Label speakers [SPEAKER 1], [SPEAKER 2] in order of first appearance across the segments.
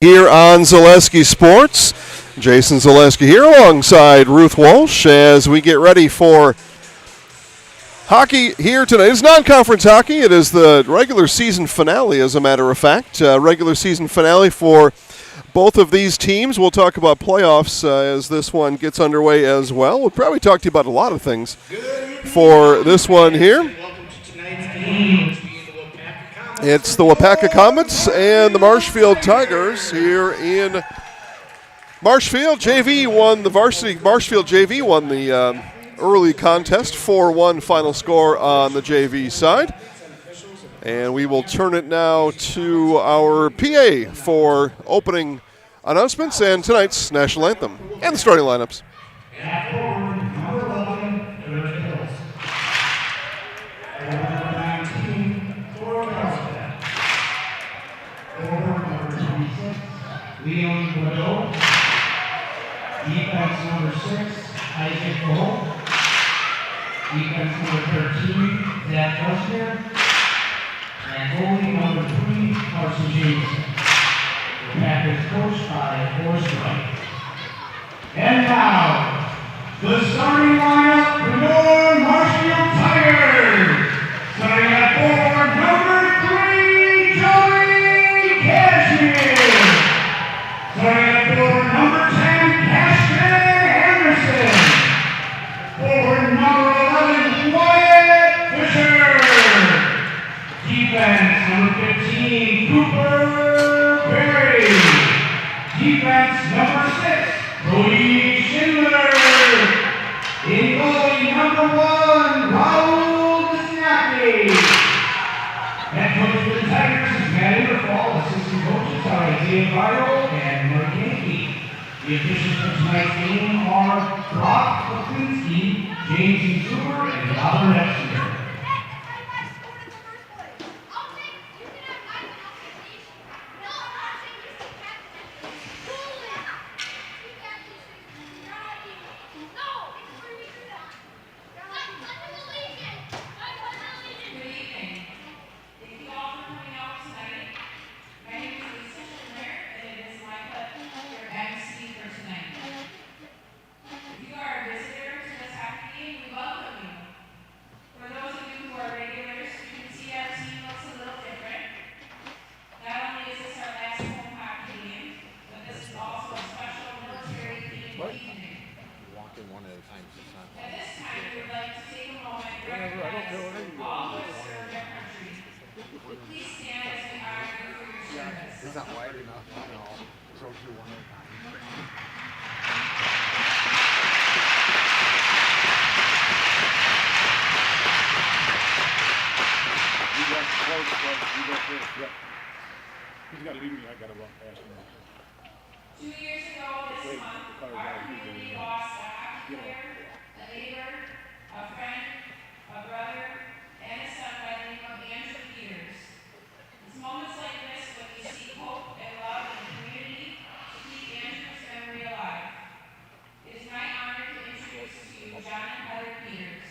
[SPEAKER 1] Here on Zaleski Sports. Jason Zaleski here alongside Ruth Walsh as we get ready for hockey here tonight. It's non-conference hockey. It is the regular season finale, as a matter of fact. Regular season finale for both of these teams. We'll talk about playoffs as this one gets underway as well. We'll probably talk to you about a lot of things for this one here.
[SPEAKER 2] Welcome to tonight's game.
[SPEAKER 1] It's the Waupaca Comets and the Marshfield Tigers here in Marshfield. JV won the varsity. Marshfield JV won the early contest, 4-1 final score on the JV side. And we will turn it now to our PA for opening announcements and tonight's national anthem and the starting lineups.
[SPEAKER 3] Leon Bordeaux, defense number 6, Isaac Cole, defense number 13, Zach Kushner, and goalie number 3, Carson Jameson. The Packers coached by Forrest Wright. And now, the starting lineup for your Marshfield Tigers. Starting at forward, number 3, Joey Cashmere. Starting at forward, number 10, Ashton Anderson. Forward, number 11, Wyatt Fisher. Defense, number 15, Cooper Perry. Defense, number 6, Cody Schindler. In goalie, number 1, Raul Snappi. Head coach for the Tigers is Matt Ingerfall. Assistant coaches are Isaiah Viral and Mark Yankee. The officials for tonight's game are Brock Lipinski, James Zuber, and Robert Exeter.
[SPEAKER 4] He's got to leave me. I got to ask him.
[SPEAKER 5] 2 years ago this month, our community lost a hockey player, a neighbor, a friend, a brother, and a son by the name of Andrew Peters. It's moments like this when you see hope and love in the community to keep Andrew's memory alive. It is my honor to introduce to you John and Heather Peters.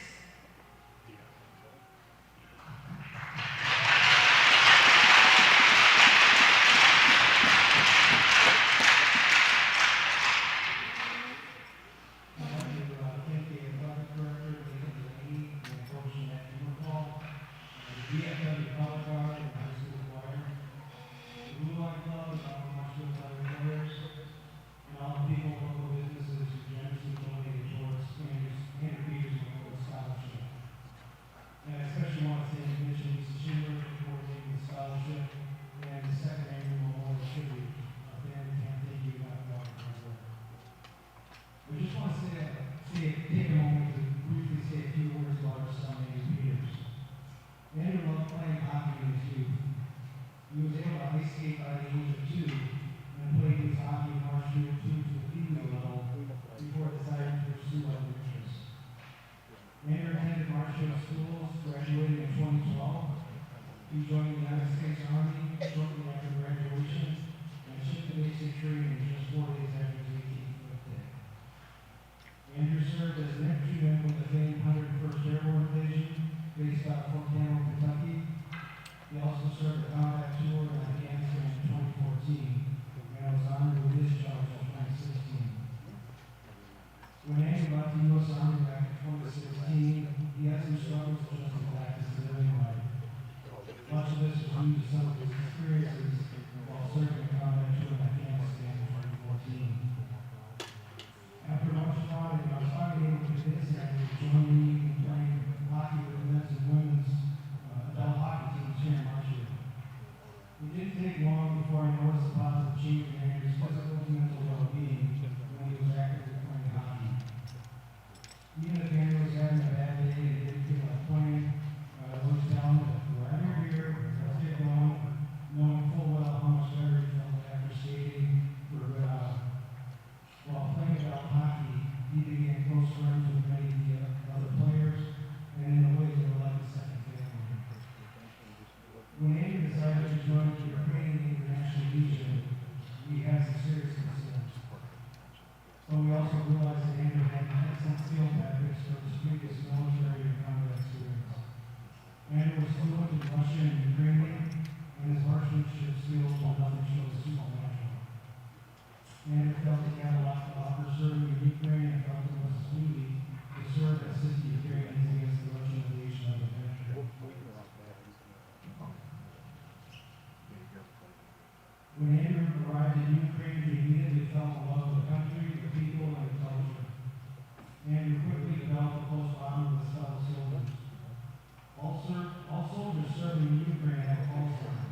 [SPEAKER 3] arrived in Ukraine, he immediately fell in love with the country, the people, and the culture. Andrew quickly developed a close bond with his fellow soldiers. All soldiers serving in Ukraine have a call sign.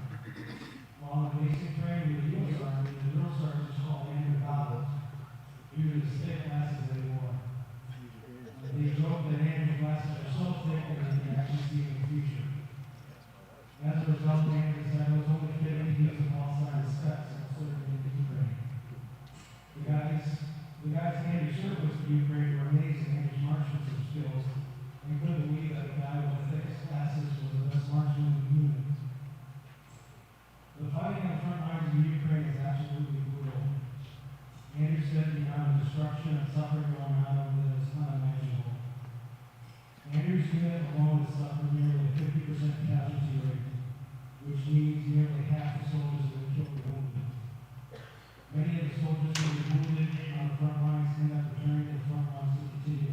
[SPEAKER 3] While in basic training with the U.S. Army, the drill sergeants called Andrew goggles due to the thick glasses they wore. They joked that Andrew's glasses are so thick that they can actually see in the future. As a result, Andrew said it was only fitting to use a call sign as steps and serving in Ukraine. The guys Andrew served with in Ukraine were amazing at his marksmanship skills and couldn't believe that a guy with the thickest glasses was the best marksman in the unit. The fighting on the front lines of Ukraine is absolutely brutal. Andrew said the amount of destruction and suffering going on over there is unimaginable. Andrew's unit alone has suffered nearly a 50% casualty rate, which means nearly half the soldiers have been killed or wounded. Many of the soldiers who were wounded on the front lines end up returning to the front lines to continue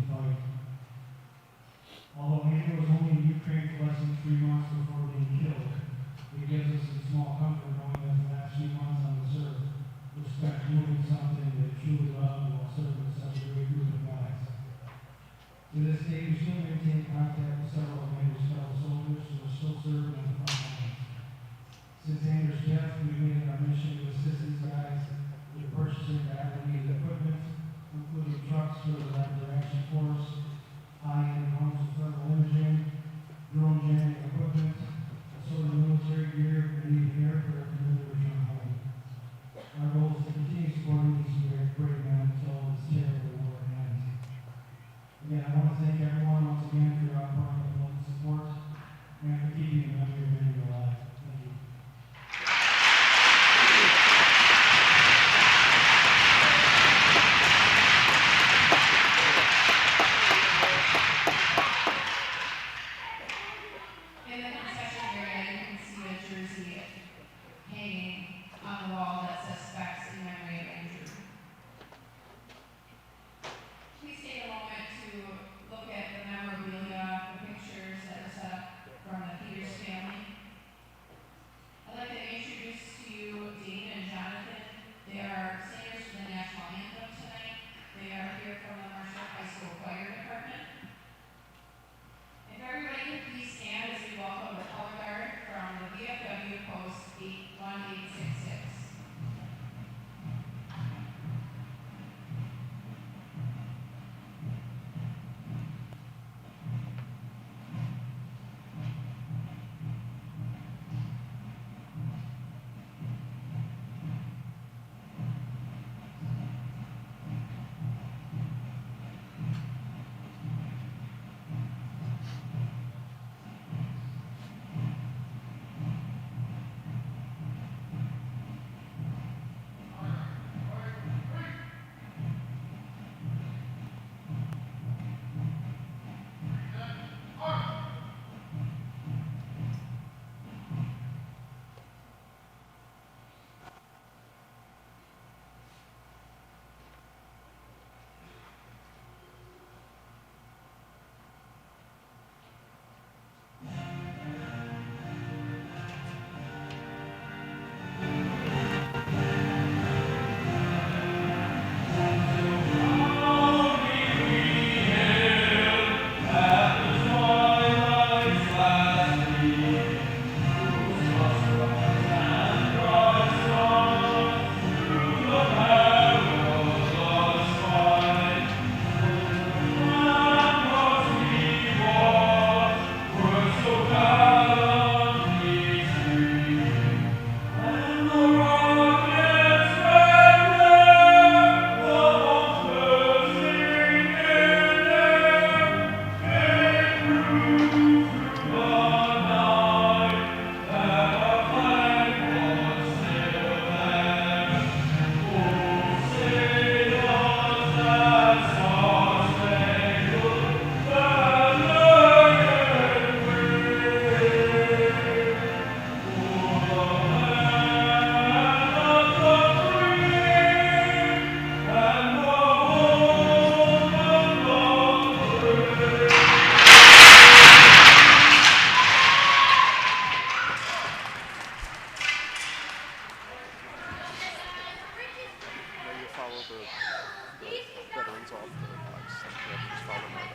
[SPEAKER 1] the veterans off the ice. Just foul them right off.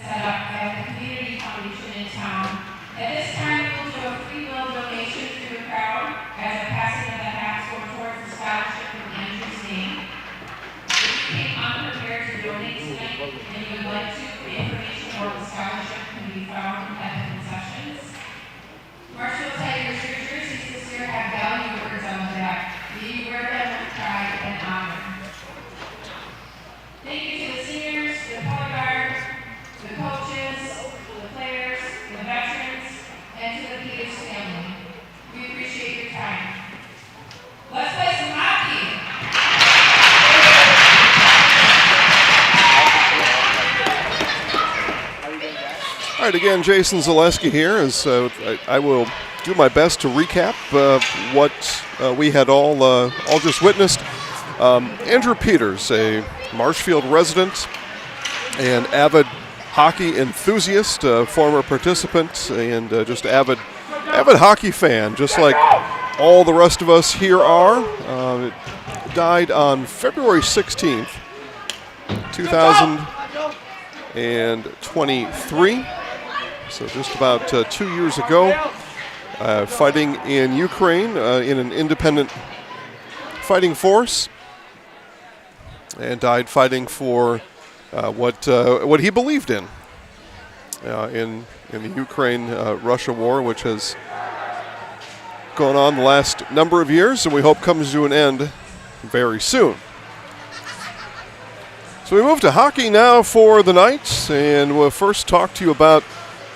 [SPEAKER 5] Set up by the community foundation in town. At this time, we will do a free will donation through the crowd as a passing of the hats go towards the scholarship in Andrew's name. If you came unprepared to donate tonight and you would like to, the information about the scholarship can be found at the concessions. Marshfield Tigers, your jerseys this year have value words on the back. May you wear them with pride and honor. Thank you to the seniors, the color guard, the coaches, the players, the veterans, and to the Peters family. We appreciate your time. Let's play some hockey.
[SPEAKER 1] All right, again, Jason Zaleski here. I will do my best to recap what we had all just witnessed. Andrew Peters, a Marshfield resident and avid hockey enthusiast, former participant, and just avid hockey fan, just like all the rest of us here are. Died on February 16th, 2023, so just about 2 years ago, fighting in Ukraine in an independent fighting force, and died fighting for what he believed in the Ukraine-Russia war, which has gone on the last number of years, and we hope comes to an end very soon. So we move to hockey now for the night, and we'll first talk to you about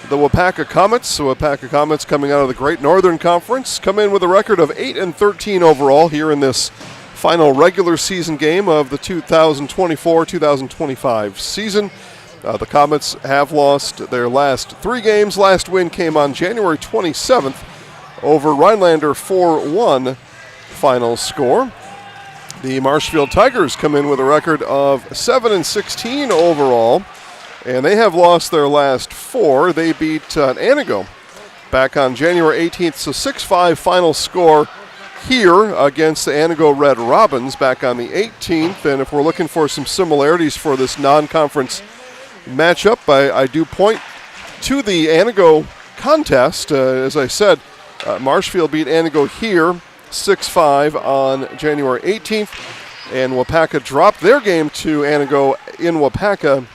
[SPEAKER 1] the Waupaca Comets. The Waupaca Comets, coming out of the Great Northern Conference, come in with a record of 8-13 overall here in this final regular season game of the 2024-2025 season. The Comets have lost their last 3 games. Last win came on January 27th over Rhinelander 4-1 final score. The Marshfield Tigers come in with a record of 7-16 overall, and they have lost their last 4. They beat Anago back on January 18th, so 6-5 final score here against the Anago Red Robins back on the 18th. And if we're looking for some similarities for this non-conference matchup, I do point to the Anago contest. As I said, Marshfield beat Anago here 6-5 on January 18th, and Waupaca dropped their game to Anago in Waupaca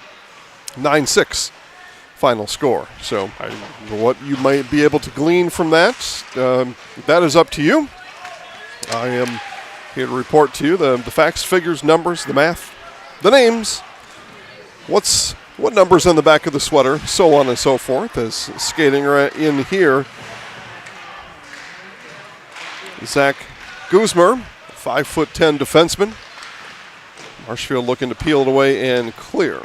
[SPEAKER 1] 9-6 final score. So what you might be able to glean from that, that is up to you. I am here to report to you the facts, figures, numbers, the math, the names, what numbers on the back of the sweater, so on and so forth. As skating in here, Zach Guzmer, 5'10" defenseman. Marshfield looking to peel it away and clear.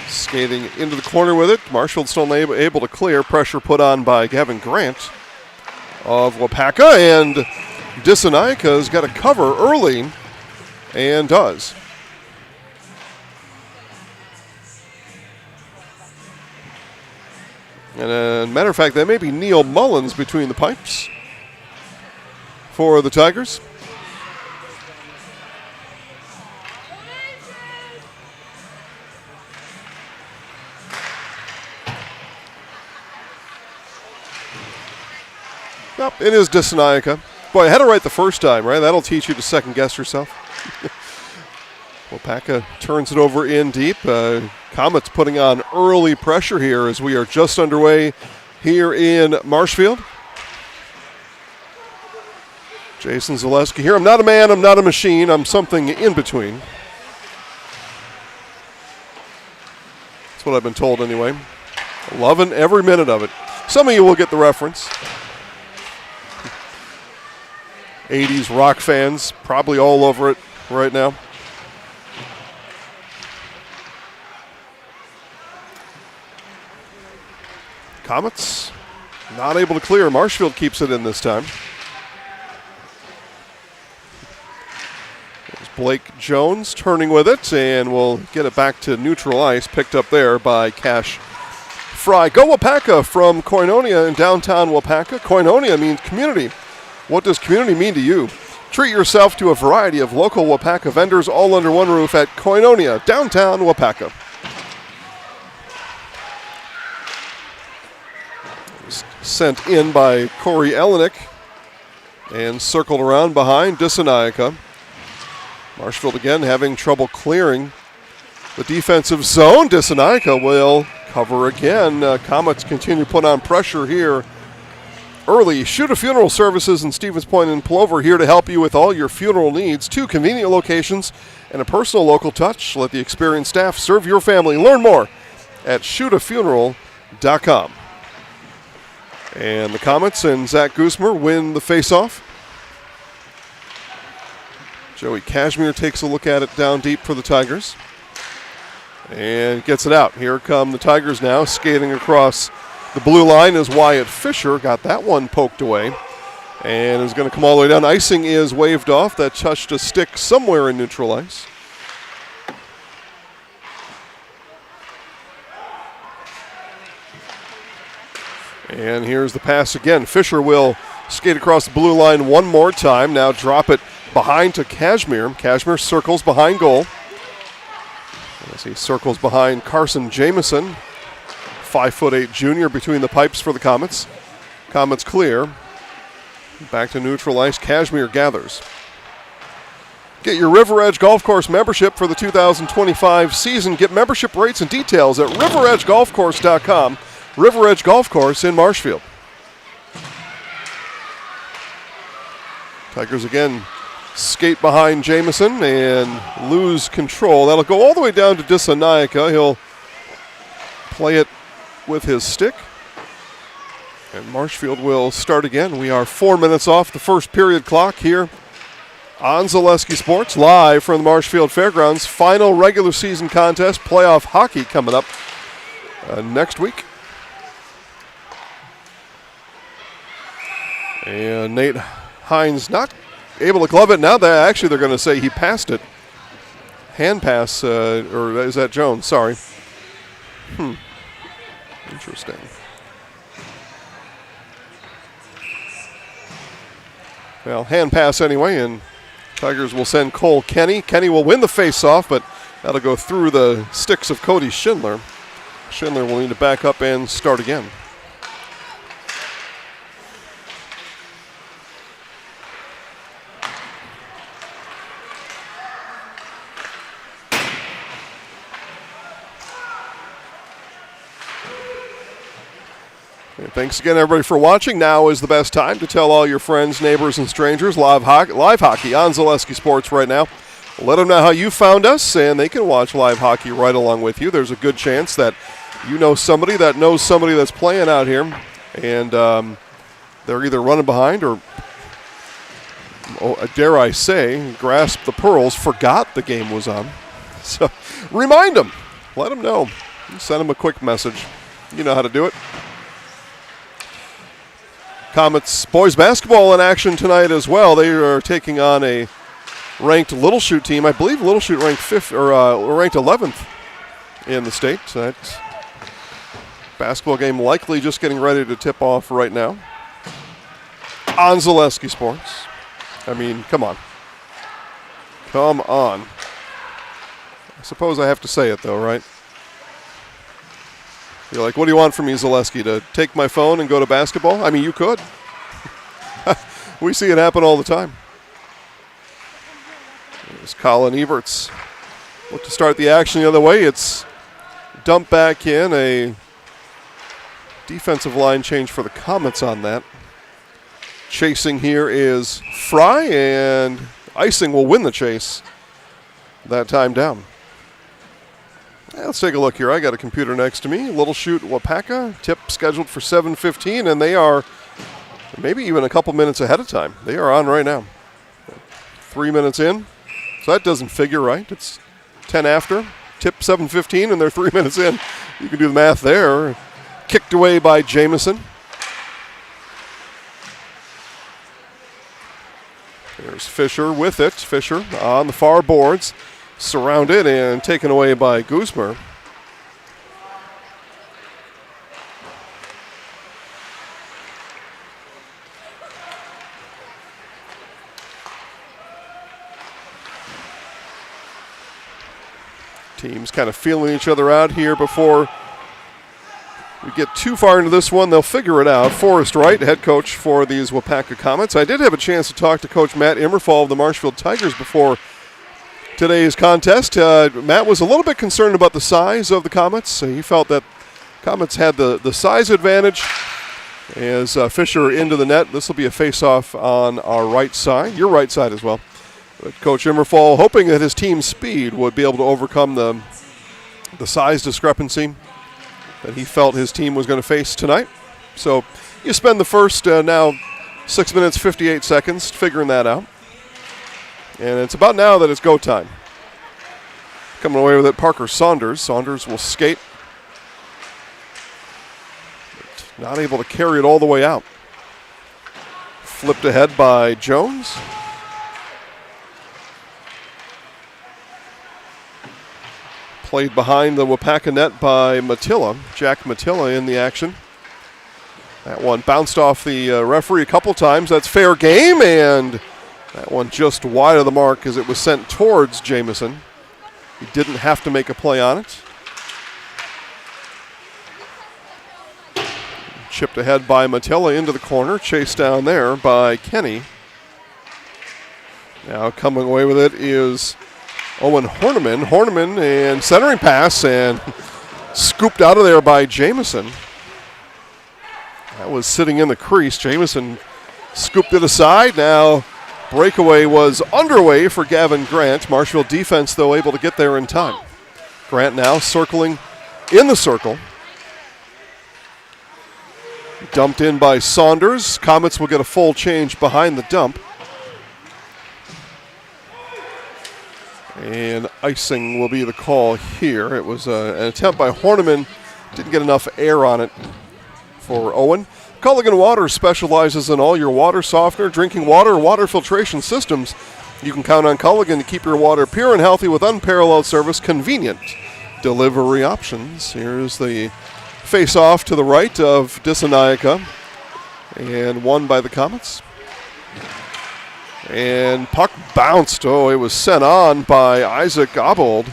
[SPEAKER 1] Skating into the corner with it. Marshfield still able to clear. Pressure put on by Gavin Grant of Waupaca, and Disanaika's got a cover early and does. And a matter of fact, that may be Neil Mullins between the pipes for the Tigers. Yep, it is Disanaika. Boy, I had it right the first time, right? That'll teach you to second guess yourself. Waupaca turns it over in deep. Comets putting on early pressure here as we are just underway here in Marshfield. Jason Zaleski here. I'm not a man, I'm not a machine, I'm something in between. That's what I've been told anyway. Loving every minute of it. Some of you will get the reference. 80s rock fans, probably all over it right now. Comets not able to clear. Marshfield keeps it in this time. There's Blake Jones turning with it, and we'll get it back to neutral ice, picked up there by Cash Fry. Go Waupaca from Koinonia in downtown Waupaca. Koinonia means community. What does community mean to you? Treat yourself to a variety of local Waupaca vendors all under one roof at Koinonia, downtown Waupaca. Sent in by Corey Elenick and circled around behind Disanaika. Marshfield again having trouble clearing the defensive zone. Disanaika will cover again. Comets continue to put on pressure here early. Shuta Funeral Services in Stevens Point and Plover here to help you with all your funeral needs. 2 convenient locations and a personal local touch. Let the experienced staff serve your family. Learn more at shootafuneral.com. And the Comets and Zach Gusmer win the faceoff. Joey Kashmir takes a look at it down deep for the Tigers. And gets it out. Here come the Tigers now, skating across the blue line as Wyatt Fisher got that one poked away. And is going to come all the way down. Icing is waved off. That touched a stick somewhere in neutral ice. And here's the pass again. Fisher will skate across the blue line one more time. Now drop it behind to Kashmir. Kashmir circles behind goal. As he circles behind Carson Jamison, 5'8" junior between the pipes for the Comets. Comets clear. Back to neutral ice. Kashmir gathers. Get your River Edge Golf Course membership for the 2025 season. Get membership rates and details at riveredgegolfcourse.com. River Edge Golf Course in Marshfield. Tigers again skate behind Jamison and lose control. That'll go all the way down to Disanaika. He'll play it with his stick. And Marshfield will start again. We are 4 minutes off the first period clock here on Zaleski Sports, live from the Marshfield Fairgrounds. Final regular season contest, playoff hockey coming up next week. And Nate Hines not able to glove it. Now they're going to say he passed it. Hand pass, or is that Jones? Sorry. Interesting. Well, hand pass anyway, and Tigers will send Cole Kenny. Kenny will win the face-off, but that'll go through the sticks of Cody Schindler. Schindler will need to back up and start again. And thanks again, everybody, for watching. Now is the best time to tell all your friends, neighbors, and strangers live hockey on Zaleski Sports right now. Let them know how you found us, and they can watch live hockey right along with you. There's a good chance that you know somebody that knows somebody that's playing out here, and they're either running behind or, dare I say, grasp the pearls, forgot the game was on. So remind them. Let them know. Send them a quick message. You know how to do it. Comets boys basketball in action tonight as well. They are taking on a ranked Little Chute team. I believe Little Chute ranked 5th or ranked 11th in the state. That basketball game likely just getting ready to tip off right now on Zaleski Sports. I mean, come on. Come on. I suppose I have to say it though, right? You're like, what do you want from me, Zaleski, to take my phone and go to basketball? I mean, you could. We see it happen all the time. There's Colin Everts. Look to start the action the other way. It's dumped back in. A defensive line change for the Comets on that. Chasing here is Fry, and Icing will win the chase that time down. Let's take a look here. I got a computer next to me. Little Chute Waupaca, tip scheduled for 7:15, and they are maybe even a couple minutes ahead of time. They are on right now. 3 minutes in. So that doesn't figure right. It's 10 after. Tip 7:15, and they're 3 minutes in. You can do the math there. Kicked away by Jamison. There's Fisher with it. Fisher on the far boards. Surrounded and taken away by Guzmer. Teams kind of feeling each other out here before we get too far into this one. They'll figure it out. Forrest Wright, head coach for these Waupaca Comets. I did have a chance to talk to Coach Matt Immerfall of the Marshfield Tigers before today's contest. Matt was a little bit concerned about the size of the Comets. He felt that Comets had the size advantage. As Fisher into the net, this will be a face-off on our right side, your right side as well. But Coach Immerfall hoping that his team's speed would be able to overcome the size discrepancy that he felt his team was going to face tonight. So you spend the first now 6 minutes, 58 seconds figuring that out. And it's about now that it's go time. Coming away with it, Parker Saunders. Saunders will skate. But not able to carry it all the way out. Flipped ahead by Jones. Played behind the Waupaca net by Matilla. Jack Matilla in the action. That one bounced off the referee a couple times. That's fair game, and that one just wide of the mark as it was sent towards Jamison. He didn't have to make a play on it. Chipped ahead by Matilla into the corner. Chased down there by Kenny. Now coming away with it is Owen Horniman. Horniman and centering pass and scooped out of there by Jamison. That was sitting in the crease. Jamison scooped it aside. Now breakaway was underway for Gavin Grant. Marshfield defense, though, able to get there in time. Grant now circling in the circle. Dumped in by Saunders. Comets will get a full change behind the dump. And icing will be the call here. It was an attempt by Horniman. Didn't get enough air on it for Owen. Culligan Water specializes in all your water softener, drinking water, or water filtration systems. You can count on Culligan to keep your water pure and healthy with unparalleled service, convenient delivery options. Here's the face-off to the right of Dissanayaka, and won by the Comets. And puck bounced. Oh, it was sent on by Isaac Abold.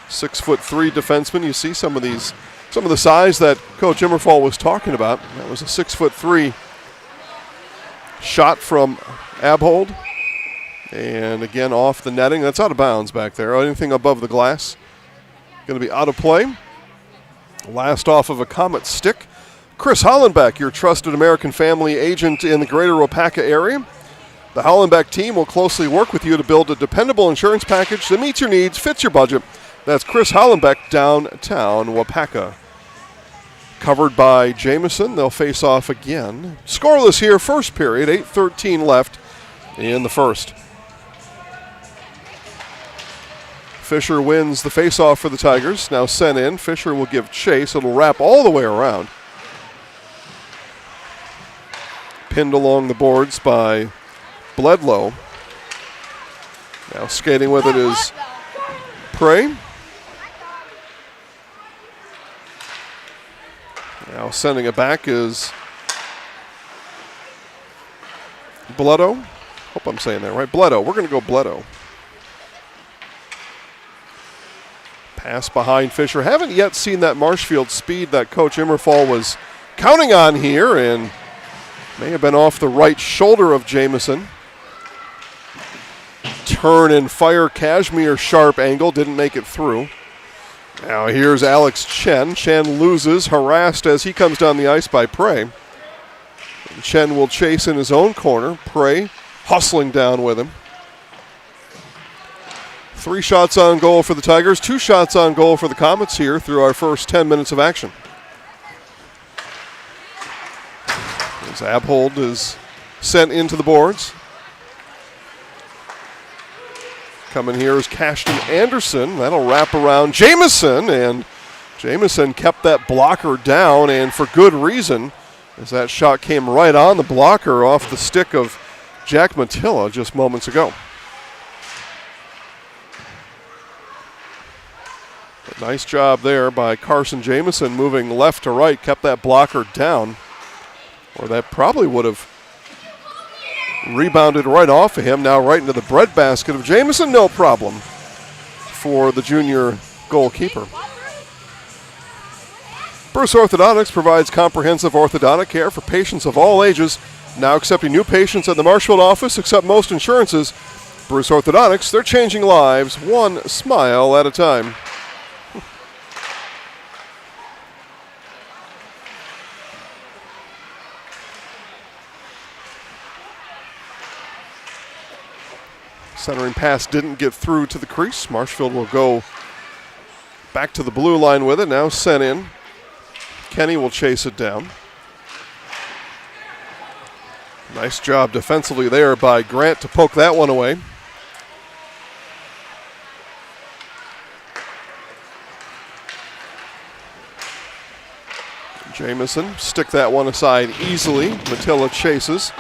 [SPEAKER 1] 6'3" defenseman. You see some of the size that Coach Immerfall was talking about. That was a 6'3" shot from Abold. And again, off the netting. That's out of bounds back there. Anything above the glass going to be out of play. Last off of a Comet stick. Chris Hollenbeck, your trusted American family agent in the greater Waupaca area. The Hollenbeck team will closely work with you to build a dependable insurance package that meets your needs, fits your budget. That's Chris Hollenbeck, downtown Waupaca. Covered by Jamison. They'll face off again. Scoreless here, first period, 8:13 left in the first. Fisher wins the face-off for the Tigers. Now sent in. Fisher will give chase. It'll wrap all the way around. Pinned along the boards by Bledlow. Now skating with it is Prey. Now sending it back is Bledo. Hope I'm saying that right. Bledo. We're going to go Bledo. Pass behind Fisher. Haven't yet seen that Marshfield speed that Coach Immerfall was counting on here, and may have been off the right shoulder of Jamison. Turn and fire, Kashmir sharp angle, didn't make it through. Now here's Alex Chen. Chen loses, harassed as he comes down the ice by Prey. And Chen will chase in his own corner. Prey hustling down with him. 3 shots on goal for the Tigers, 2 shots on goal for the Comets here through our first 10 minutes of action. As Abhold is sent into the boards. Coming here is Cashton Anderson. That'll wrap around Jamison, and Jamison kept that blocker down, and for good reason, as that shot came right on the blocker off the stick of Jack Matilla just moments ago. But nice job there by Carson Jamison, moving left to right, kept that blocker down, or that probably would have rebounded right off of him, now right into the breadbasket of Jamison, no problem for the junior goalkeeper. Bruce Orthodontics provides comprehensive orthodontic care for patients of all ages. Now accepting new patients at the Marshfield office, accept most insurances. Bruce Orthodontics, they're changing lives one smile at a time. Centering pass didn't get through to the crease. Marshfield will go back to the blue line with it. Now sent in. Kenny will chase it down. Nice job defensively there by Grant to poke that one away. Jamison stick that one aside easily. Matilla chases.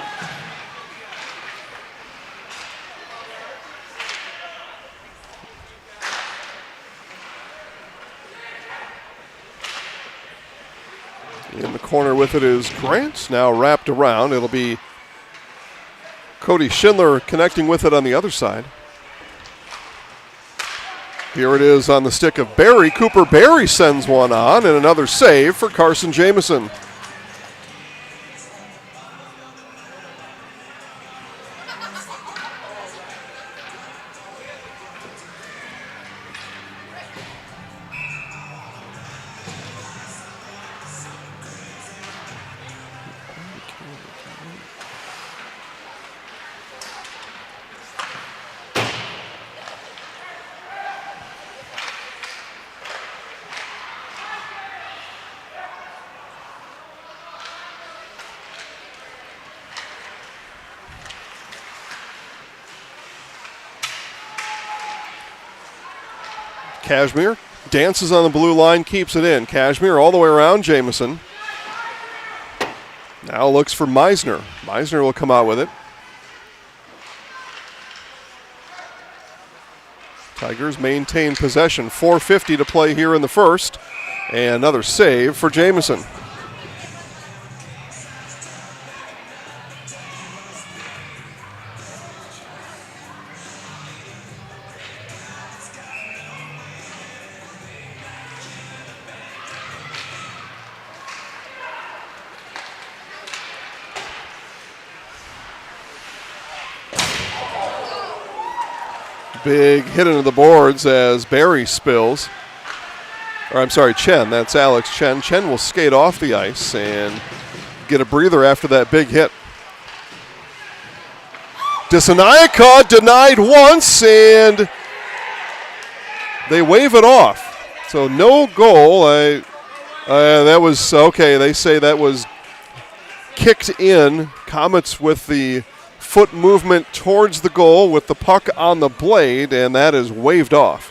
[SPEAKER 1] In the corner with it is Grant, now wrapped around. It'll be Cody Schindler connecting with it on the other side. Here it is on the stick of Barry. Cooper Barry sends one on, and another save for Carson Jamison. Cashmere dances on the blue line, keeps it in. Cashmere all the way around Jamison. Now looks for Meisner. Meisner will come out with it. Tigers maintain possession. 4:50 to play here in the first. And another save for Jamison. Big hit into the boards as Barry spills. Or I'm sorry, Chen. That's Alex Chen. Chen will skate off the ice and get a breather after that big hit. Dissanayaka denied once, and they wave it off. So no goal. That was, okay, they say that was kicked in. Comets with the foot movement towards the goal with the puck on the blade, and that is waved off.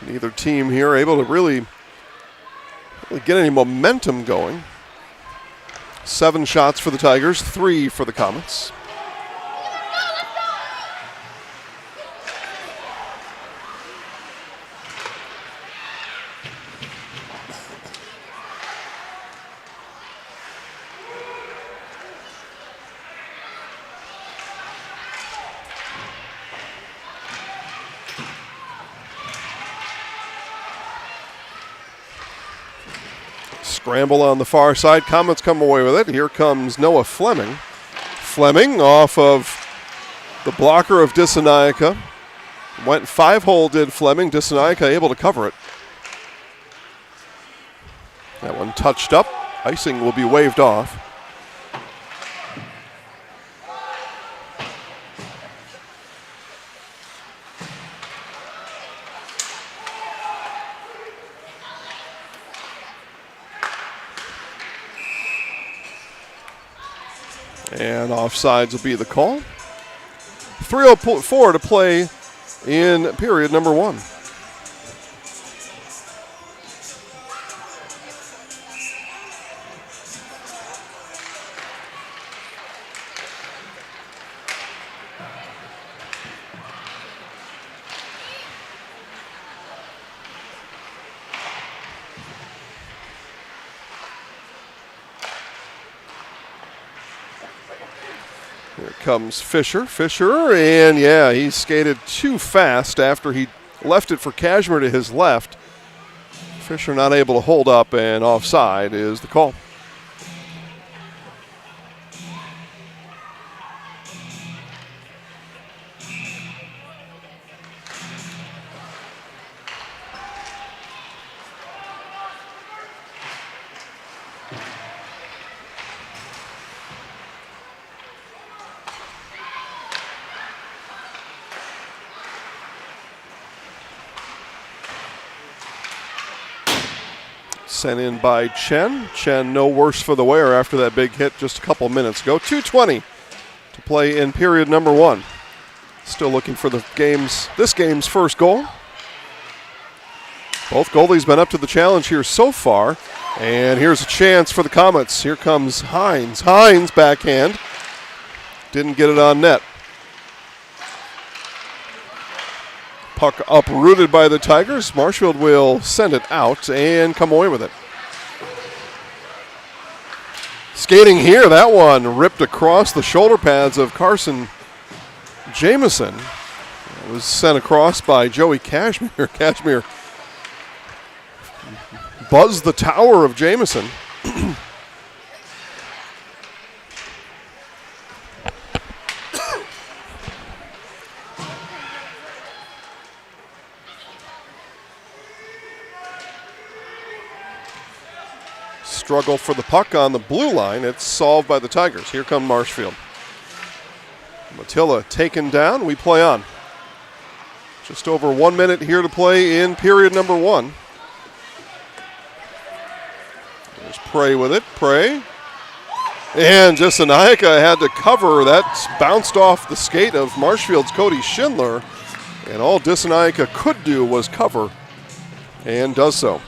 [SPEAKER 1] Neither team here able to really get any momentum going. 7 shots for the Tigers, 3 for the Comets. Scramble on the far side. Comets come away with it. Here comes Noah Fleming. Fleming off of the blocker of Dissanayaka. Went 5-hole, did Fleming. Dissanayaka able to cover it. That one touched up. Icing will be waved off. And offsides will be the call. 3:04 to play in period number 1. Here comes Fisher. And yeah, he skated too fast after he left it for Cashmere to his left. Fisher not able to hold up, and offside is the call. Sent in by Chen. Chen no worse for the wear after that big hit just a couple minutes ago. 2:20 to play in period number 1. Still looking for this game's first goal. Both goalies been up to the challenge here so far. And here's a chance for the Comets. Here comes Hines. Hines backhand. Didn't get it on net. Puck uprooted by the Tigers. Marshfield will send it out and come away with it. Skating here, that one ripped across the shoulder pads of Carson Jamison. It was sent across by Joey Cashmere. Cashmere buzzed the tower of Jamison. Struggle for the puck on the blue line. It's solved by the Tigers. Here come Marshfield. Matilla taken down. We play on. Just over 1 minute here to play in period number 1. There's Prey with it. Prey. And Dissanayaka had to cover. That bounced off the skate of Marshfield's Cody Schindler. And all Dissanayaka could do was cover. And does so.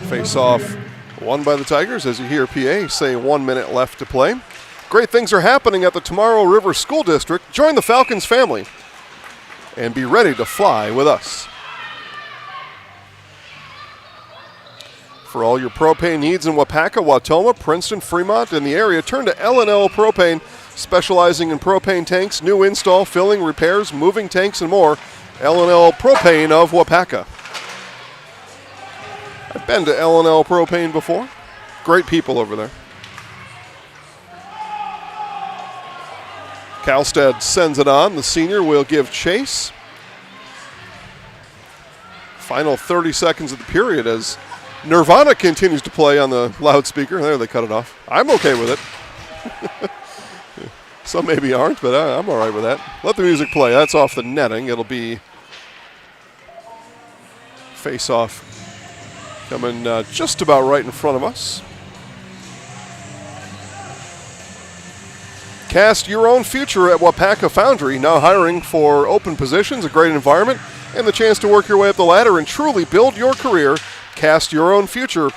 [SPEAKER 1] Face-off won by the Tigers, as you hear PA say 1 minute left to play. Great things are happening at the Tomorrow River School District. Join the Falcons family and be ready to fly with us. For all your propane needs in Waupaca, Wautoma, Princeton, Fremont, and the area, turn to L&L Propane, specializing in propane tanks, new install, filling, repairs, moving tanks, and more. L&L Propane of Waupaca. I've been to L&L Propane before. Great people over there. Kalstead sends it on. The senior will give chase. Final 30 seconds of the period as Nirvana continues to play on the loudspeaker. There, they cut it off. I'm okay with it. Some maybe aren't, but I'm all right with that. Let the music play. That's off the netting. It'll be face-off coming just about right in front of us. Cast your own future at Waupaca Foundry, now hiring for open positions, a great environment, and the chance to work your way up the ladder and truly build your career. Cast your own future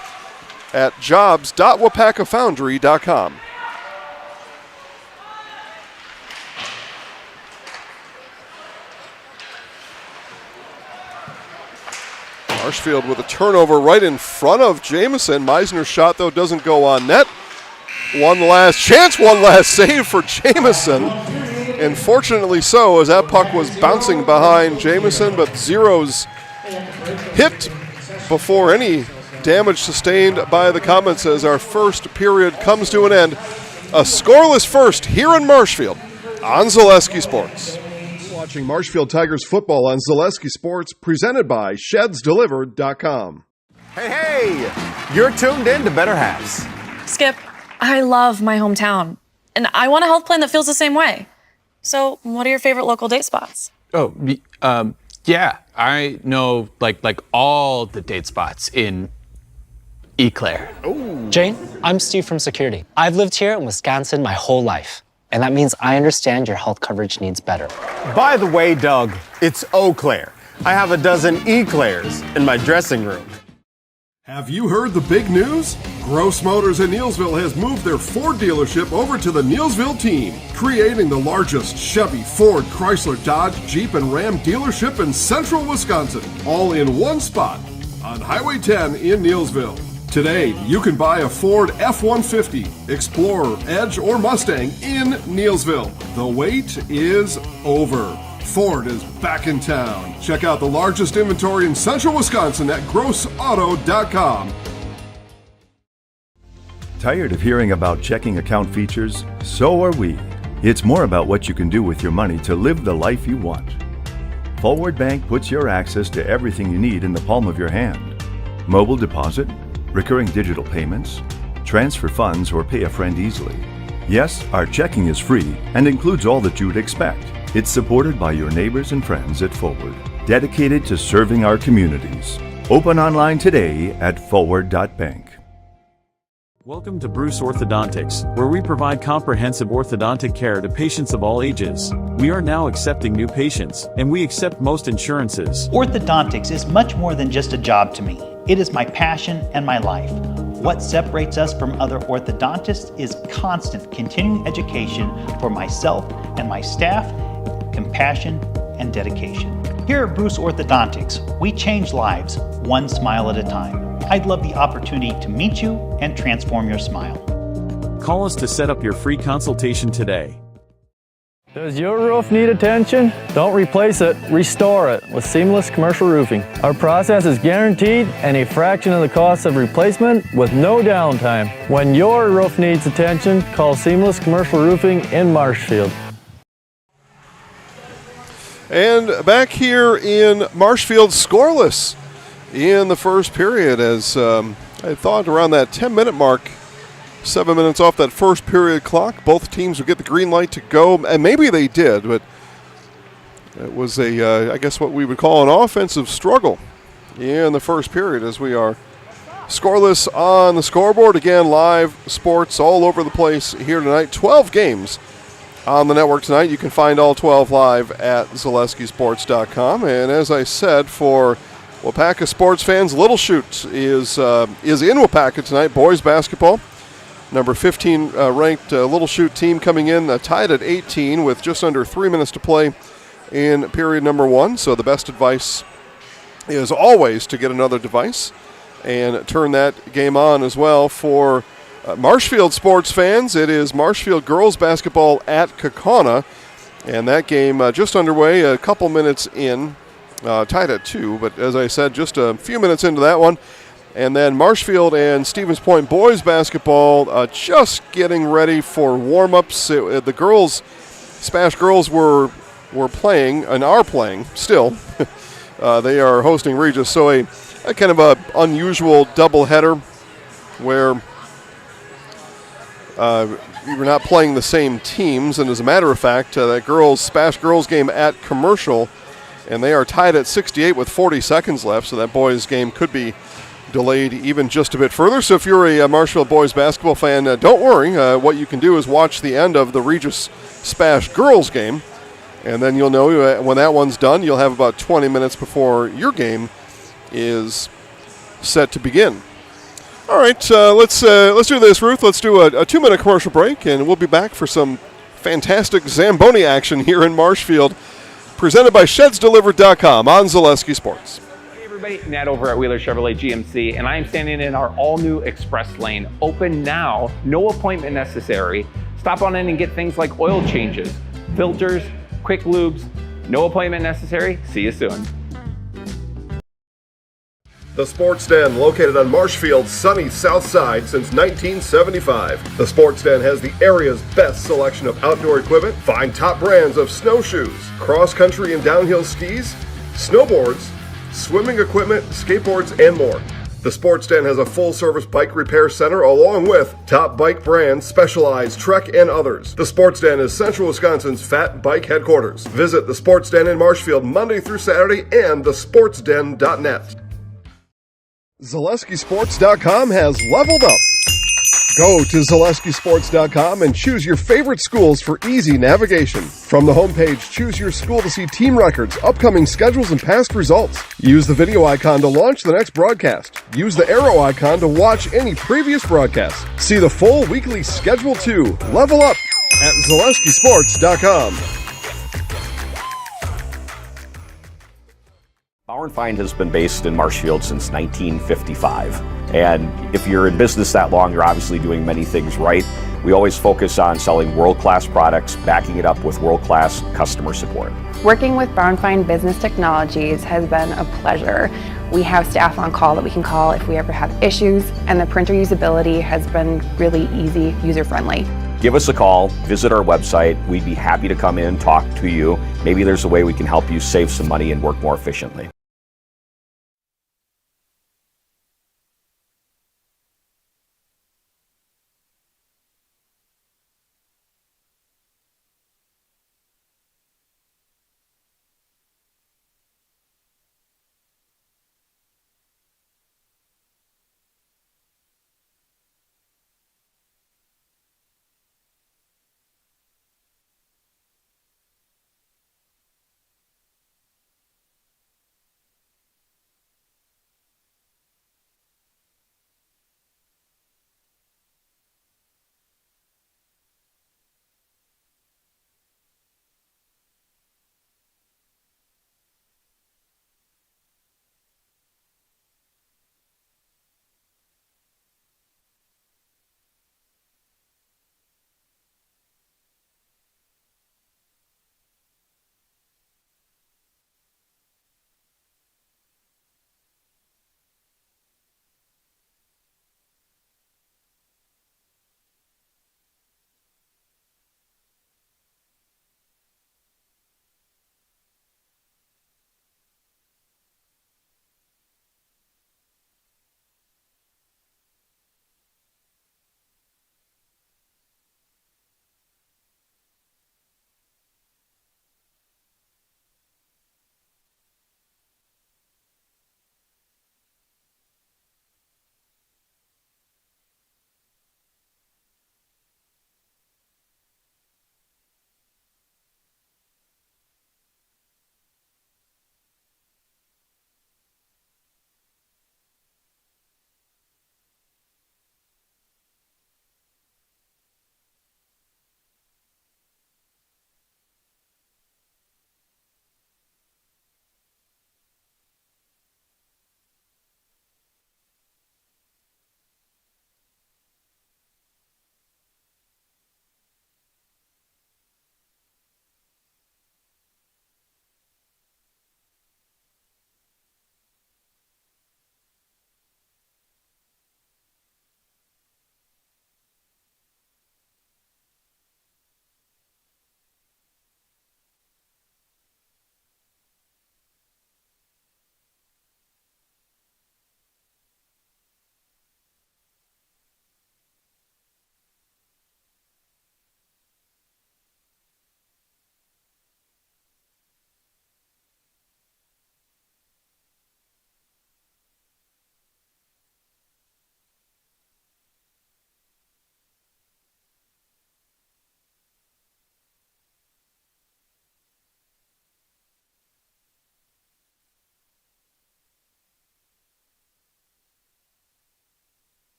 [SPEAKER 1] at jobs.waupacafoundry.com. Marshfield with a turnover right in front of Jamison. Meisner's shot, though, doesn't go on net. One last chance, one last save for Jamison. And fortunately so, as that puck was bouncing behind Jamison, but Zero's hit before any damage sustained by the Comets as our first period comes to an end. A scoreless first here in Marshfield on Zaleski Sports. Watching Marshfield Tigers football on Zaleski Sports, presented by ShedsDelivered.com.
[SPEAKER 6] Hey, you're tuned in to Better Halves.
[SPEAKER 7] Skip, I love my hometown, and I want a health plan that feels the same way. So, what are your favorite local date spots?
[SPEAKER 8] Oh, yeah, I know like all the date spots in Eau Claire.
[SPEAKER 9] Jane, I'm Steve from security. I've lived here in Wisconsin my whole life, and that means I understand your health coverage needs better.
[SPEAKER 6] By the way, Doug, it's Eau Claire. I have a dozen Eclairs in my dressing room.
[SPEAKER 1] Have you heard the big news? Gross Motors in Neillsville has moved their Ford dealership over to the Neillsville team, creating the largest Chevy, Ford, Chrysler, Dodge, Jeep, and Ram dealership in central Wisconsin, all in one spot on Highway 10 in Neillsville. Today, you can buy a Ford F-150, Explorer, Edge, or Mustang in Neillsville. The wait is over. Ford is back in town. Check out the largest inventory in central Wisconsin at grossauto.com.
[SPEAKER 10] Tired of hearing about checking account features? So are we. It's more about what you can do with your money to live the life you want. Forward Bank puts your access to everything you need in the palm of your hand. Mobile deposit, recurring digital payments, transfer funds, or pay a friend easily. Yes, our checking is free and includes all that you would expect. It's supported by your neighbors and friends at Forward, dedicated to serving our communities. Open online today at forward.bank.
[SPEAKER 11] Welcome to Bruce Orthodontics, where we provide comprehensive orthodontic care to patients of all ages. We are now accepting new patients, and we accept most insurances.
[SPEAKER 12] Orthodontics is much more than just a job to me. It is my passion and my life. What separates us from other orthodontists is constant continuing education for myself and my staff, compassion, and dedication. Here at Bruce Orthodontics, we change lives one smile at a time. I'd love the opportunity to meet you and transform your smile.
[SPEAKER 11] Call us to set up your free consultation today.
[SPEAKER 13] Does your roof need attention? Don't replace it, restore it with Seamless Commercial Roofing. Our process is guaranteed and a fraction of the cost of replacement with no downtime. When your roof needs attention, call Seamless Commercial Roofing in Marshfield.
[SPEAKER 1] And back here in Marshfield, scoreless in the first period, as I thought around that 10-minute mark, 7 minutes off that first period clock, both teams would get the green light to go, and maybe they did, but it was I guess what we would call an offensive struggle in the first period, as we are scoreless on the scoreboard. Again, live sports all over the place here tonight. 12 games on the network tonight. You can find all 12 live at ZaleskiSports.com. And as I said, for Waupaca sports fans, Little Chute is in Waupaca tonight. Boys basketball, number 15 ranked Little Chute team coming in tied at 18 with just under 3 minutes to play in period number one. So the best advice is always to get another device and turn that game on as well. For Marshfield sports fans, it is Marshfield girls basketball at Kaukauna, and that game just underway, a couple minutes in, tied at 2, but as I said, just a few minutes into that one. And then Marshfield and Stevens Point boys basketball just getting ready for warm-ups. The girls, Spash girls were playing and are playing still. They are hosting Regis, so a kind of a unusual doubleheader where you're not playing the same teams. And as a matter of fact, that Spash girls game at Commercial, and they are tied at 68 with 40 seconds left, so that boys game could be delayed even just a bit further. So if you're a Marshfield boys basketball fan, don't worry. What you can do is watch the end of the Regis Spash girls game, and then you'll know when that one's done, you'll have about 20 minutes before your game is set to begin. All right, let's do this, Ruth. Let's do a 2-minute commercial break, and we'll be back for some fantastic Zamboni action here in Marshfield, presented by ShedsDelivered.com on Zaleski Sports.
[SPEAKER 14] Hey everybody, Troy, Ned over at Wheeler Chevrolet GMC, and I am standing in our all-new express lane. Open now, no appointment necessary. Stop on in and get things like oil changes, filters, quick lubes. No appointment necessary. See you soon.
[SPEAKER 1] The Sports Den, located on Marshfield's sunny south side since 1975. The Sports Den has the area's best selection of outdoor equipment. Find top brands of snowshoes, cross-country and downhill skis, snowboards, swimming equipment, skateboards, and more. The Sports Den has a full-service bike repair center along with top bike brands, Specialized, Trek, and others. The Sports Den is Central Wisconsin's fat bike headquarters. Visit the Sports Den in Marshfield Monday through Saturday and thesportsden.net. ZaleskiSports.com has leveled up. Go to ZaleskiSports.com and choose your favorite schools for easy navigation. From the homepage, choose your school to see team records, upcoming schedules, and past results. Use the video icon to launch the next broadcast. Use the arrow icon to watch any previous broadcast. See the full weekly schedule too. Level up at ZaleskiSports.com.
[SPEAKER 15] Bauer & Feind has been based in Marshfield since 1955. And if you're in business that long, you're obviously doing many things right. We always focus on selling world-class products, backing it up with world-class customer support.
[SPEAKER 16] Working with Bauer & Feind Business Technologies has been a pleasure. We have staff on call that we can call if we ever have issues, and the printer usability has been really easy, user-friendly.
[SPEAKER 15] Give us a call, visit our website. We'd be happy to come in, talk to you. Maybe there's a way we can help you save some money and work more efficiently.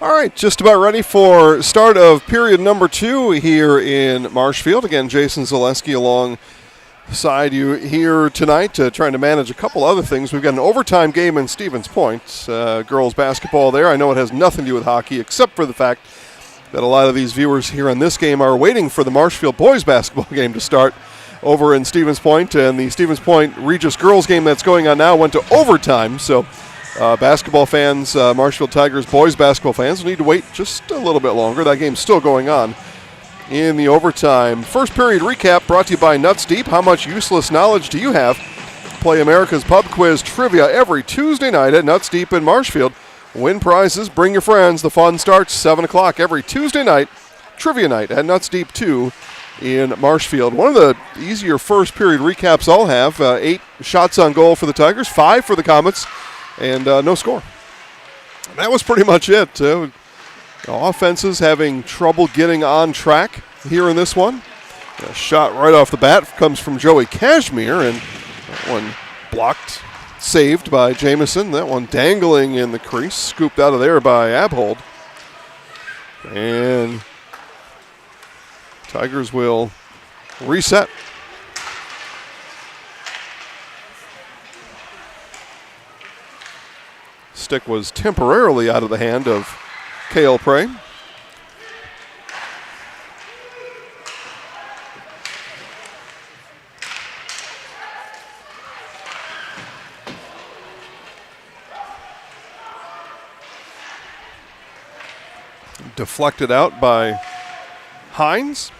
[SPEAKER 1] All right, just about ready for start of period number 2 here in Marshfield. Again, Jason Zaleski alongside you here tonight, trying to manage a couple other things. We've got an overtime game in Stevens Point, girls basketball there. I know it has nothing to do with hockey, except for the fact that a lot of these viewers here on this game are waiting for the Marshfield boys basketball game to start over in Stevens Point, and the Stevens Point Regis girls game that's going on now went to overtime, so basketball fans, Marshfield Tigers boys basketball fans will need to wait just a little bit longer. That game's still going on in the overtime. First period recap brought to you by Nuts Deep. How much useless knowledge do you have? Play America's Pub Quiz Trivia every Tuesday night at Nuts Deep in Marshfield. Win prizes, bring your friends. The fun starts 7 o'clock every Tuesday night. Trivia night at Nuts Deep 2 in Marshfield. One of the easier first period recaps I'll have. 8 shots on goal for the Tigers, 5 for the Comets, and no score. And that was pretty much it. Offenses having trouble getting on track here in this one. A shot right off the bat comes from Joey Cashmere, and that one blocked, saved by Jamison. That one dangling in the crease, scooped out of there by Abhold. And Tigers will reset. Stick was temporarily out of the hand of Kale Prey. Deflected out by Hines.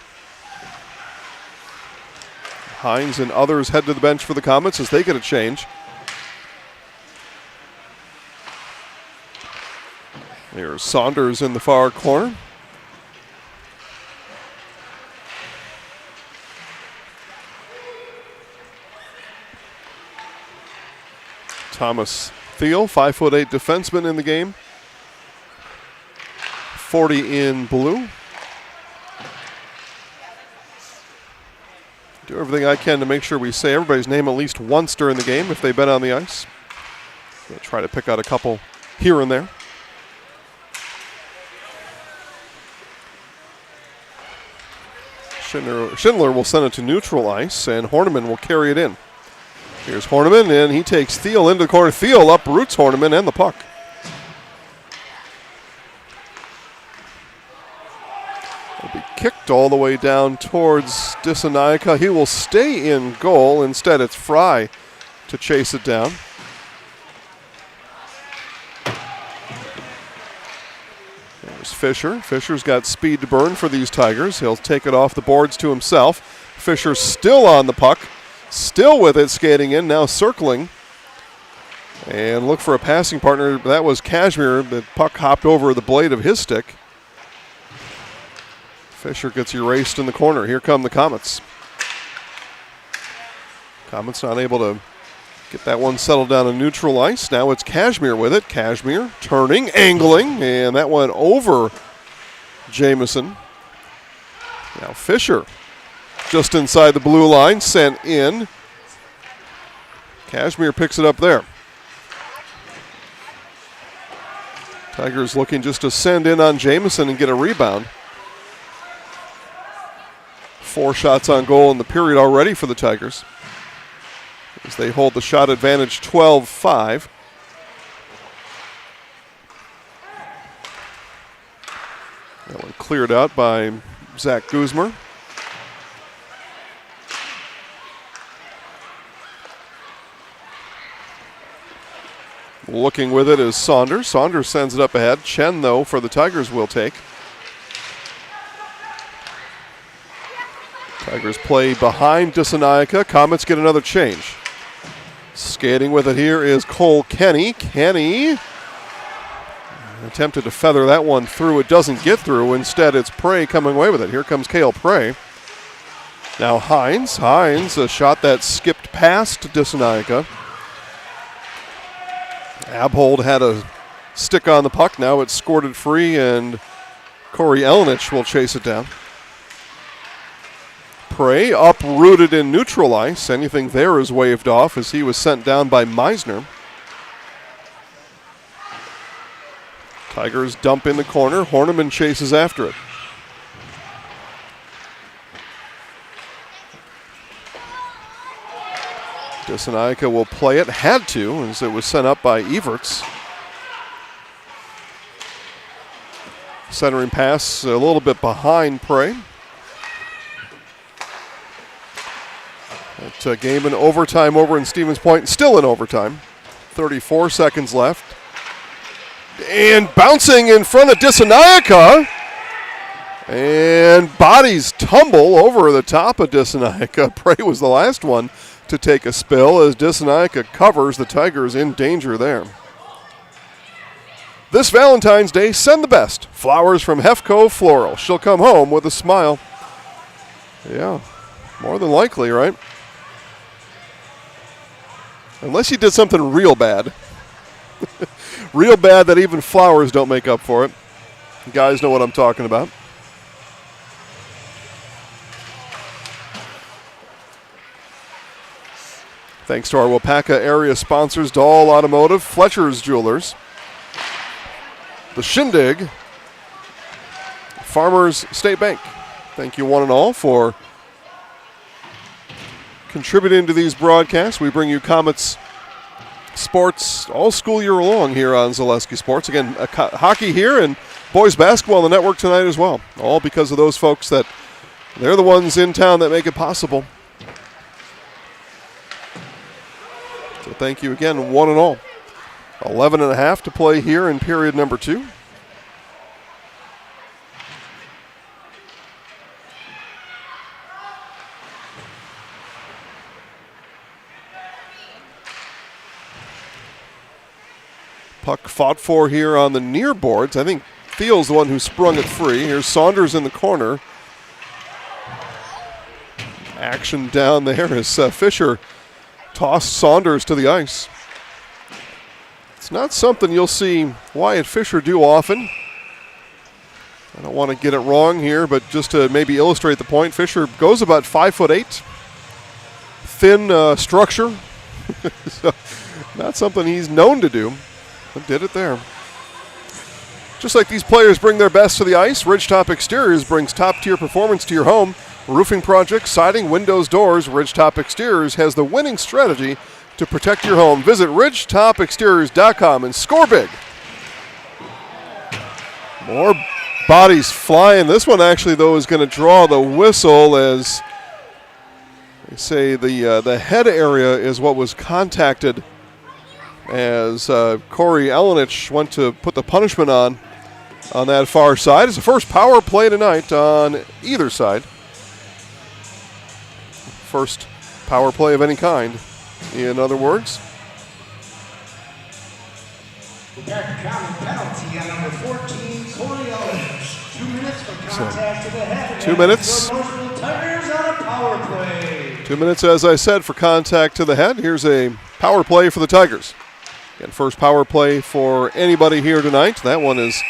[SPEAKER 1] Hines and others head to the bench for the Comets as they get a change. There's Saunders in the far corner. Thomas Thiel, 5'8" defenseman in the game. 40 in blue. Do everything I can to make sure we say everybody's name at least once during the game if they've been on the ice. I'll try to pick out a couple here and there. Schindler will send it to neutral ice, and Horniman will carry it in. Here's Horniman, and he takes Thiel into the corner. Thiel uproots Horniman and the puck. It'll be kicked all the way down towards Disanaika. He will stay in goal. Instead, it's Fry to chase it down. There's Fisher. Fisher's got speed to burn for these Tigers. He'll take it off the boards to himself. Fisher still on the puck. Still with it, skating in, now circling. And look for a passing partner. That was Cashmere. The puck hopped over the blade of his stick. Fisher gets erased in the corner. Here come the Comets. Comets not able to get that one settled down on neutral ice. Now it's Cashmere with it. Cashmere turning, angling, and that went over Jamison. Now Fisher just inside the blue line, sent in. Cashmere picks it up there. Tigers looking just to send in on Jamison and get a rebound. 4 shots on goal in the period already for the Tigers, as they hold the shot advantage 12-5. That one cleared out by Zach Guzmer. Looking with it is Saunders. Saunders sends it up ahead. Chen, though, for the Tigers will take. Tigers play behind Disanaika. Comets get another change. Skating with it here is Cole Kenny. Kenny attempted to feather that one through. It doesn't get through. Instead, it's Prey coming away with it. Here comes Cale Prey. Now Hines. Hines, a shot that skipped past Disanaika. Abhold had a stick on the puck. Now it's squirted free, and Corey Elenich will chase it down. Prey uprooted in neutral ice. Anything there is waved off as he was sent down by Meisner. Tigers dump in the corner. Horniman chases after it. Dissanayaka will play it. Had to, as it was sent up by Everts. Centering pass a little bit behind Prey. That game in overtime over in Stevens Point. Still in overtime. 34 seconds left. And bouncing in front of Dissanayaka. And bodies tumble over the top of Dissanayaka. Prey was the last one to take a spill as Dissanayaka covers. The Tigers in danger there. This Valentine's Day, send the best. Flowers from Hefco Floral. She'll come home with a smile. Yeah, more than likely, right? Unless you did something real bad. Real bad that even flowers don't make up for it. You guys know what I'm talking about. Thanks to our Waupaca area sponsors, Dahl Automotive, Fletcher's Jewelers, The Shindig, Farmers State Bank. Thank you one and all for contributing to these broadcasts. We bring you Comets sports all school year long here on Zaleski Sports. Again, hockey here and boys basketball on the network tonight as well. All because of those folks that they're the ones in town that make it possible. So thank you again, one and all. 11 and a half to play here in period number 2. Puck fought for here on the near boards. I think Thiel's the one who sprung it free. Here's Saunders in the corner. Action down there as Fisher tossed Saunders to the ice. It's not something you'll see Wyatt Fisher do often. I don't want to get it wrong here, but just to maybe illustrate the point, Fisher goes about 5'8", thin structure. So not something he's known to do, but did it there. Just like these players bring their best to the ice, Ridgetop Exteriors brings top-tier performance to your home. Roofing projects, siding, windows, doors, Ridgetop Exteriors has the winning strategy to protect your home. Visit ridgetopexteriors.com and score big. More bodies flying. This one actually, though, is going to draw the whistle as they say the head area is what was contacted as Corey Elenich went to put the punishment on that far side. It's the first power play tonight on either side. First power play of any kind, in other words.
[SPEAKER 3] Common penalty on number 14, Corey Elenich. 2 minutes for contact to the head.
[SPEAKER 1] 2 minutes.
[SPEAKER 3] Tigers on a power play.
[SPEAKER 1] 2 minutes, as I said, for contact to the head. Here's a power play for the Tigers. Again, first power play for anybody here tonight. That one is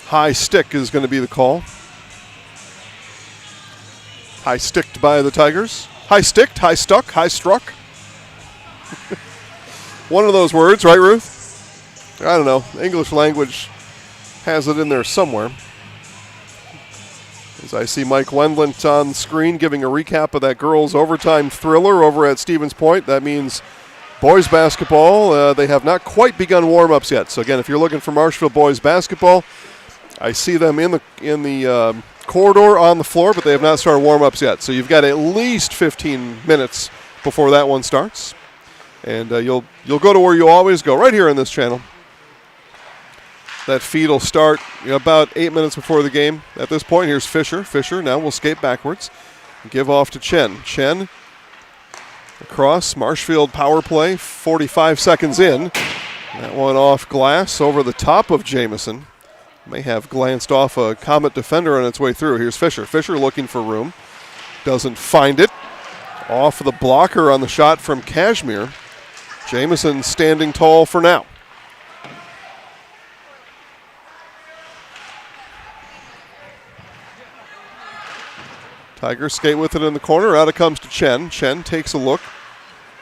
[SPEAKER 1] high stick is going to be the call. High sticked by the Tigers. High sticked, high stuck, high struck. One of those words, right, Ruth? I don't know. English language has it in there somewhere. As I see Mike Wendlandt on the screen giving a recap of that girls' overtime thriller over at Stevens Point. That means boys basketball. They have not quite begun warm-ups yet. So, again, if you're looking for Marshfield boys basketball, I see them in the corridor on the floor, but they have not started warm-ups yet. So you've got at least 15 minutes before that one starts. And you'll go to where you always go, right here on this channel. That feed will start about 8 minutes before the game. At this point, here's Fisher. Fisher now will skate backwards. Give off to Chen. Chen across. Marshfield power play, 45 seconds in. That one off glass over the top of Jamison. May have glanced off a Comet defender on its way through. Here's Fisher. Fisher looking for room. Doesn't find it. Off the blocker on the shot from Kashmir. Jamison standing tall for now. Tigers skate with it in the corner. Out it comes to Chen. Chen takes a look.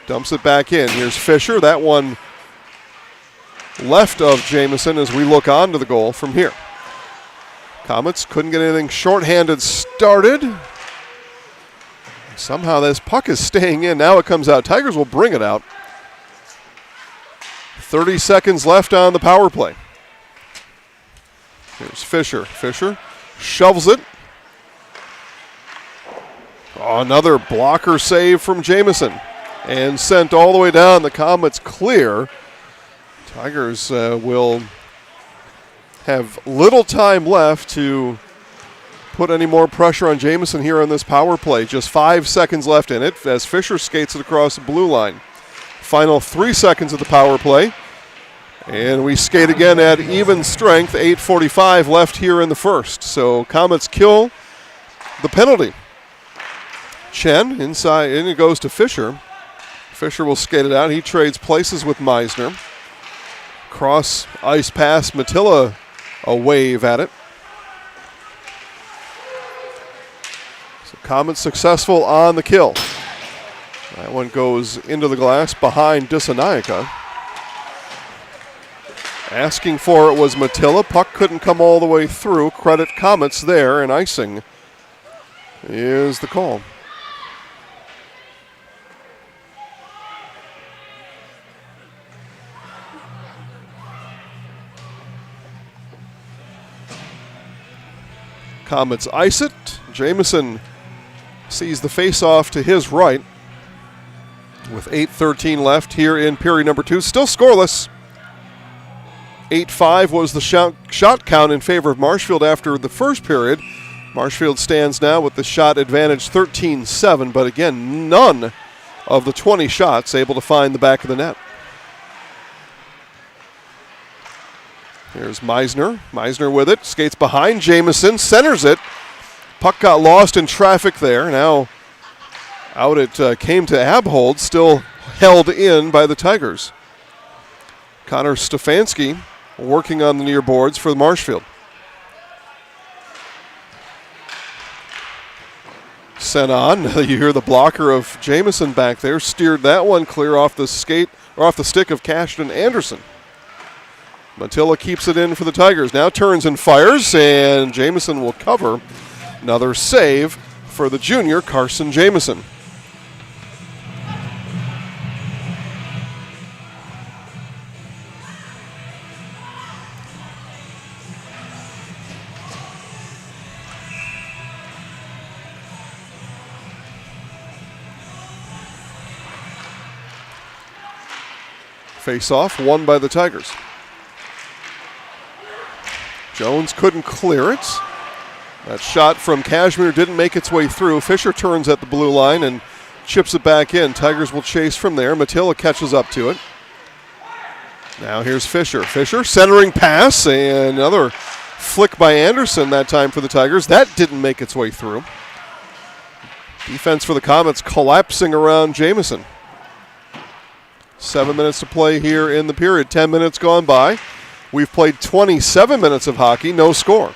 [SPEAKER 1] Dumps it back in. Here's Fisher. That one left of Jamison as we look on to the goal from here. Comets couldn't get anything shorthanded started. Somehow this puck is staying in. Now it comes out. Tigers will bring it out. 30 seconds left on the power play. Here's Fisher. Fisher shovels it. Oh, another blocker save from Jamison. And sent all the way down. The Comets clear. Tigers will have little time left to put any more pressure on Jamison here on this power play. Just 5 seconds left in it as Fisher skates it across the blue line. Final 3 seconds of the power play. And we skate again at even strength. 8:45 left here in the first. So Comets kill the penalty. Chen inside, and it goes to Fisher. Fisher will skate it out. He trades places with Meisner. Cross ice pass, Matilla a wave at it. So Comets successful on the kill. That one goes into the glass behind Dissanayaka. Asking for it was Matilla. Puck couldn't come all the way through. Credit Comets there, and icing is the call. Comets ice it. Jamison sees the face-off to his right with 8:13 left here in period number 2. Still scoreless. 8-5 was the shot count in favor of Marshfield after the first period. Marshfield stands now with the shot advantage 13-7, but again, none of the 20 shots able to find the back of the net. Here's Meisner. Meisner with it. Skates behind Jamison. Centers it. Puck got lost in traffic there. Now out it came to Abhold. Still held in by the Tigers. Connor Stefanski working on the near boards for Marshfield. Sent on. You hear the blocker of Jamison back there. Steered that one clear off the skate or off the stick of Cashton Anderson. Matilla keeps it in for the Tigers. Now turns and fires, and Jamison will cover. Another save for the junior, Carson Jamison. Face-off won by the Tigers. Jones couldn't clear it. That shot from Kashmir didn't make its way through. Fisher turns at the blue line and chips it back in. Tigers will chase from there. Matilla catches up to it. Now here's Fisher. Fisher centering pass and another flick by Anderson that time for the Tigers. That didn't make its way through. Defense for the Comets collapsing around Jamison. 7 minutes to play here in the period. 10 minutes gone by. We've played 27 minutes of hockey, no score.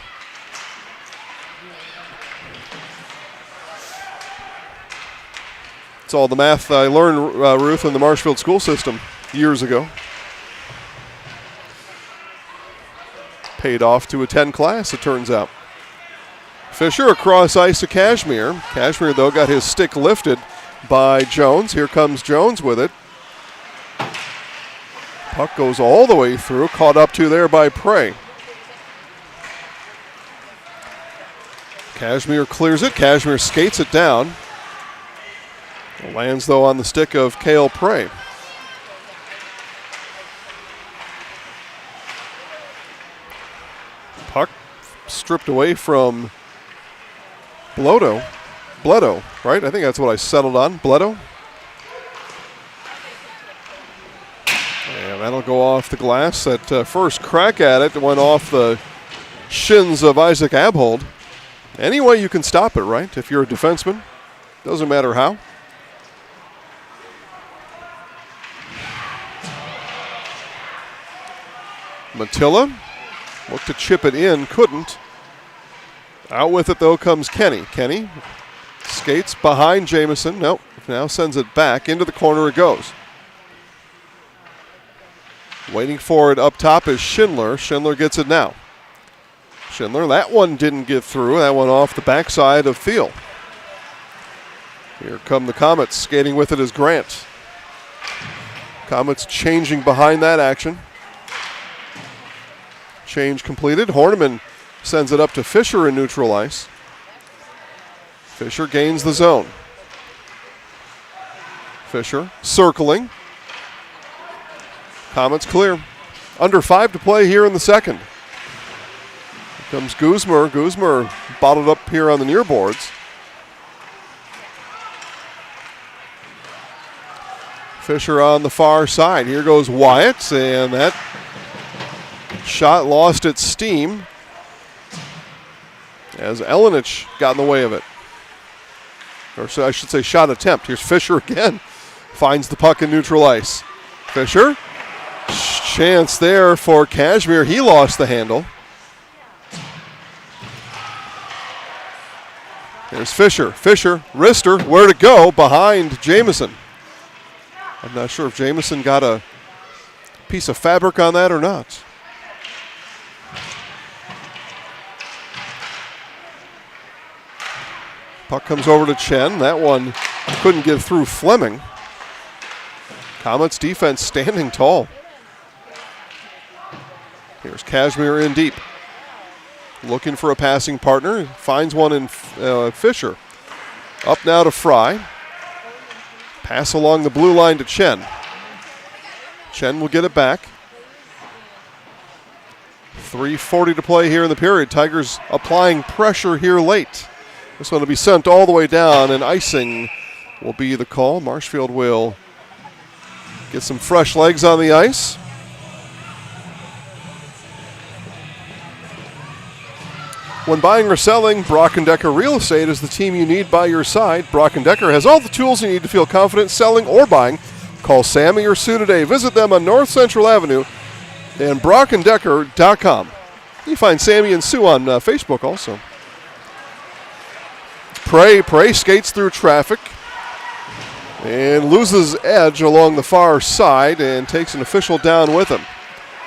[SPEAKER 1] It's all the math I learned, Ruth, in the Marshfield school system years ago. Paid off to attend class, it turns out. Fisher across ice to Kashmir. Kashmir, though, got his stick lifted by Jones. Here comes Jones with it. Puck goes all the way through, caught up to there by Prey. Kashmir clears it. Kashmir skates it down. It lands, though, on the stick of Cale Prey. Puck stripped away from Bledo, right? I think that's what I settled on. Bledo. And that'll go off the glass. That first crack at it went off the shins of Isaac Abhold. Any way you can stop it, right? If you're a defenseman, doesn't matter how. Matilla looked to chip it in, couldn't. Out with it, though, comes Kenny. Kenny skates behind Jamison. Nope, now sends it back. Into the corner it goes. Waiting for it up top is Schindler. Schindler gets it now. Schindler, that one didn't get through. That one off the backside of Thiel. Here come the Comets. Skating with it is Grant. Comets changing behind that action. Change completed. Horniman sends it up to Fisher in neutral ice. Fisher gains the zone. Fisher circling. Comets clear. Under 5 to play here in the second. Here comes Guzmer. Guzmer bottled up here on the near boards. Fisher on the far side. Here goes Wyatt, and that shot lost its steam as Elenich got in the way of it. Or so I should say shot attempt. Here's Fisher again. Finds the puck in neutral ice. Fisher. Chance there for Kashmir. He lost the handle. There's Fisher. Fisher, wrister, where to go behind Jamison. I'm not sure if Jamison got a piece of fabric on that or not. Puck comes over to Chen. That one couldn't get through Fleming. Comets defense standing tall. Here's Kashmir in deep. Looking for a passing partner. Finds one in Fisher. Up now to Fry. Pass along the blue line to Chen. Chen will get it back. 3:40 to play here in the period. Tigers applying pressure here late. This one will be sent all the way down, and icing will be the call. Marshfield will get some fresh legs on the ice. When buying or selling, Brock & Decker Real Estate is the team you need by your side. Brock & Decker has all the tools you need to feel confident selling or buying. Call Sammy or Sue today. Visit them on North Central Avenue and brockanddecker.com. You find Sammy and Sue on Facebook also. Prey skates through traffic and loses edge along the far side and takes an official down with him.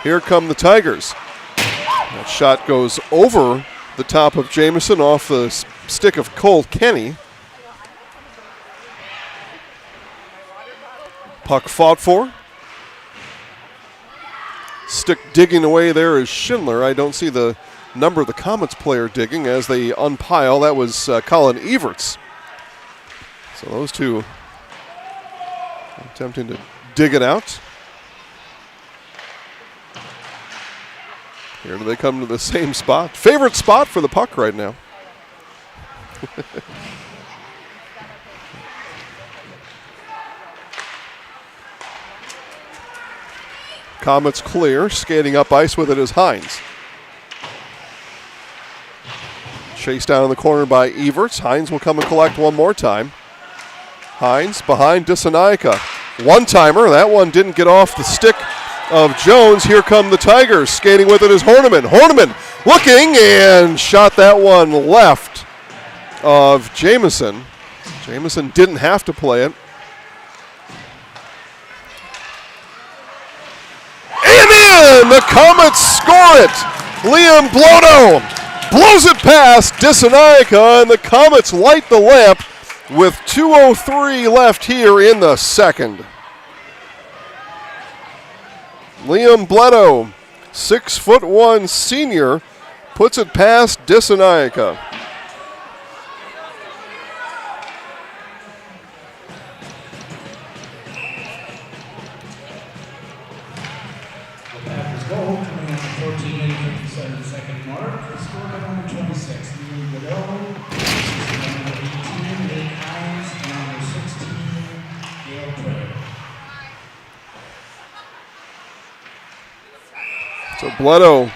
[SPEAKER 1] Here come the Tigers. That shot goes over the top of Jamison off the stick of Cole Kenny. Puck fought for. Stick digging away there is Schindler. I don't see the number of the Comets player digging as they unpile. That was Colin Everts. So those two attempting to dig it out. Here do they come to the same spot. Favorite spot for the puck right now. Comets clear. Skating up ice with it is Hines. Chased down in the corner by Everts. Hines will come and collect one more time. Hines behind Disanaika. One-timer. That one didn't get off the stick of Jones. Here come the Tigers. Skating with it is Horniman. Horniman looking and shot that one left of Jamison. Jamison didn't have to play it. And in! The Comets score it! Liam Blodo blows it past Disanaika, and the Comets light the lamp with 2:03 left here in the second. Liam Bledo, 6'1" senior, puts it past Disanaika.
[SPEAKER 2] After goal, coming at the 14:57 second mark, the score by number 26, Liam Bledo, number 18, Nate Hines, and number 16, Gail Prey.
[SPEAKER 1] So Bledo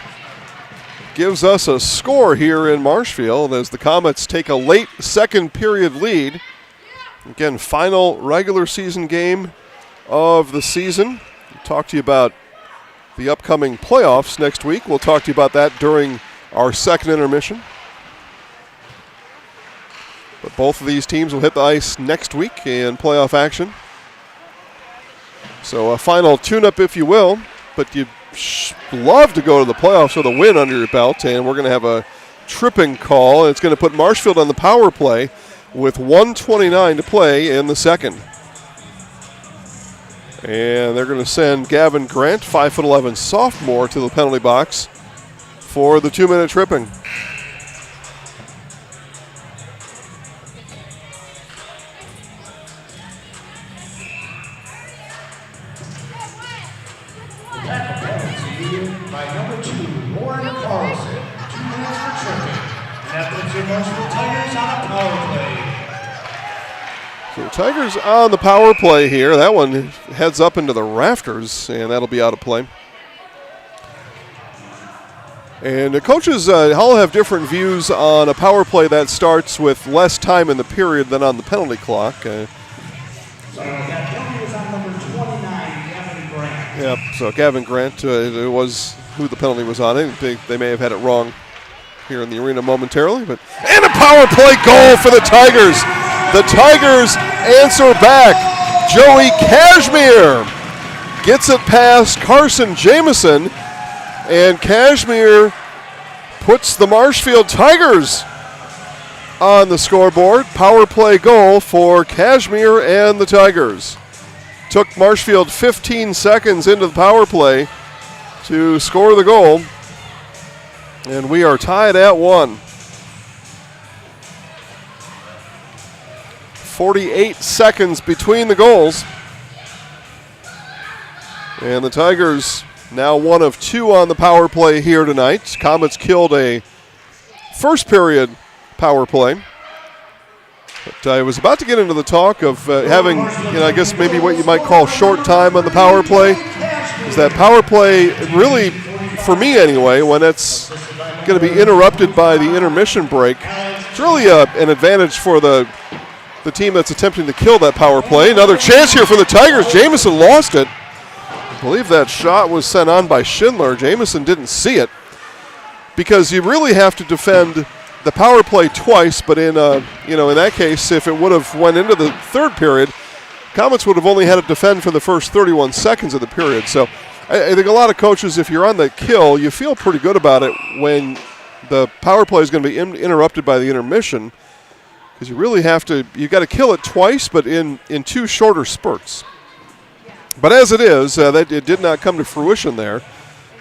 [SPEAKER 1] gives us a score here in Marshfield as the Comets take a late second period lead. Again, final regular season game of the season. We'll talk to you about the upcoming playoffs next week. We'll talk to you about that during our second intermission. But both of these teams will hit the ice next week in playoff action. So a final tune-up, if you will. but you'd love to go to the playoffs with a win under your belt, and we're going to have a tripping call, and it's going to put Marshfield on the power play with 1:29 to play in the second. And they're going to send Gavin Grant, 5'11" sophomore, to the penalty box for the 2-minute tripping.
[SPEAKER 2] By number 2, Lauren Carlson, 2 minutes for tripping. And that puts your Marshfield Tigers on a power play.
[SPEAKER 1] So the Tigers on the power play here. That one heads up into the rafters, and that'll be out of play. And the coaches all have different views on a power play that starts with less time in the period than on the penalty clock.
[SPEAKER 2] So that penalty was on number 29, Gavin Grant.
[SPEAKER 1] Yep, so Gavin Grant it was who the penalty was on. I think they may have had it wrong here in the arena momentarily. And a power play goal for the Tigers. The Tigers answer back. Joey Cashmere gets it past Carson Jameson, and Cashmere puts the Marshfield Tigers on the scoreboard. Power play goal for Cashmere and the Tigers. Took Marshfield 15 seconds into the power play to score the goal, and we are tied at 1. 48 seconds between the goals. And the Tigers now 1 of 2 on the power play here tonight. Comets killed a first period power play. But I was about to get into the talk of having, I guess maybe what you might call short time on the power play. Is that power play really, for me anyway, when it's going to be interrupted by the intermission break, it's really an advantage for the team that's attempting to kill that power play. Another chance here for the Tigers. Jameson lost it. I believe that shot was sent on by Schindler. Jameson didn't see it, because you really have to defend the power play twice, but in that case, if it would have went into the third period, Comets would have only had to defend for the first 31 seconds of the period. So I think a lot of coaches, if you're on the kill, you feel pretty good about it when the power play is going to be interrupted by the intermission, because you really have to, you've got to kill it twice, but in 2 shorter spurts. But as it is, it did not come to fruition there,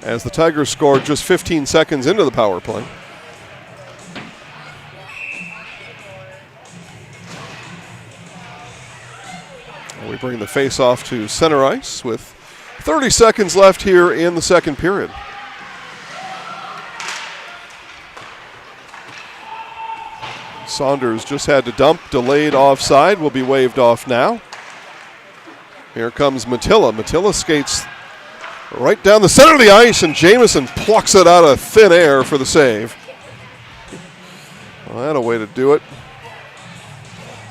[SPEAKER 1] as the Tigers scored just 15 seconds into the power play. We bring the face-off to center ice with 30 seconds left here in the second period. Saunders just had to dump, delayed offside, will be waved off now. Here comes Matilla. Matilla skates right down the center of the ice, and Jameson plucks it out of thin air for the save. Well, that's a way to do it.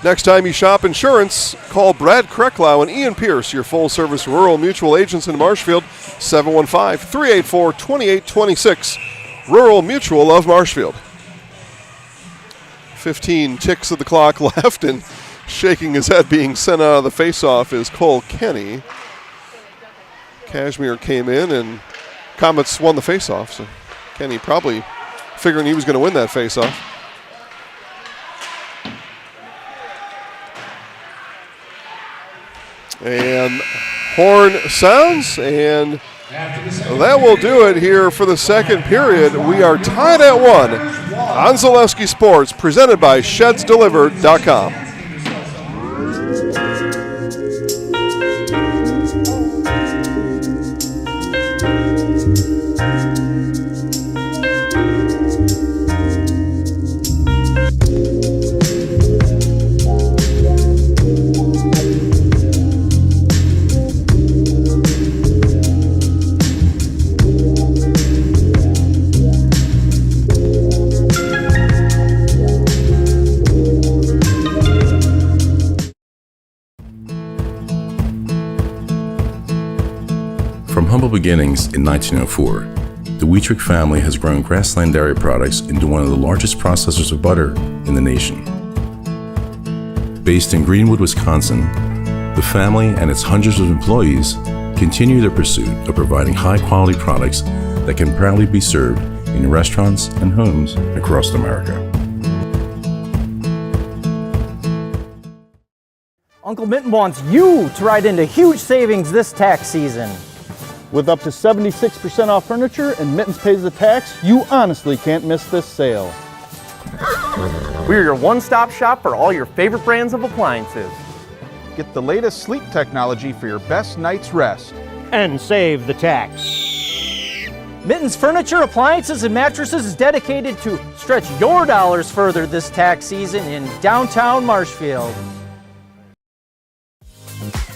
[SPEAKER 1] Next time you shop insurance, call Brad Krecklau and Ian Pierce, your full-service rural mutual agents in Marshfield, 715-384-2826, Rural Mutual of Marshfield. 15 ticks of the clock left, and shaking his head being sent out of the faceoff is Cole Kenny. Cashmere came in, and Comets won the faceoff, so Kenny probably figuring he was going to win that faceoff. And horn sounds, and that will do it here for the second period. We are tied at 1 on Zaleski Sports, presented by ShedsDelivered.com.
[SPEAKER 17] From humble beginnings in 1904, the Wietrich family has grown Grassland Dairy Products into one of the largest processors of butter in the nation. Based in Greenwood, Wisconsin, the family and its hundreds of employees continue their pursuit of providing high-quality products that can proudly be served in restaurants and homes across America.
[SPEAKER 18] Uncle Minton wants you to ride into huge savings this tax season.
[SPEAKER 4] With up to 76% off furniture and Mittens pays the tax, you honestly can't miss this sale.
[SPEAKER 6] We're your one-stop shop for all your favorite brands of appliances.
[SPEAKER 4] Get the latest sleep technology for your best night's rest.
[SPEAKER 18] And save the tax. Mittens Furniture, Appliances, and Mattresses is dedicated to stretch your dollars further this tax season in downtown Marshfield.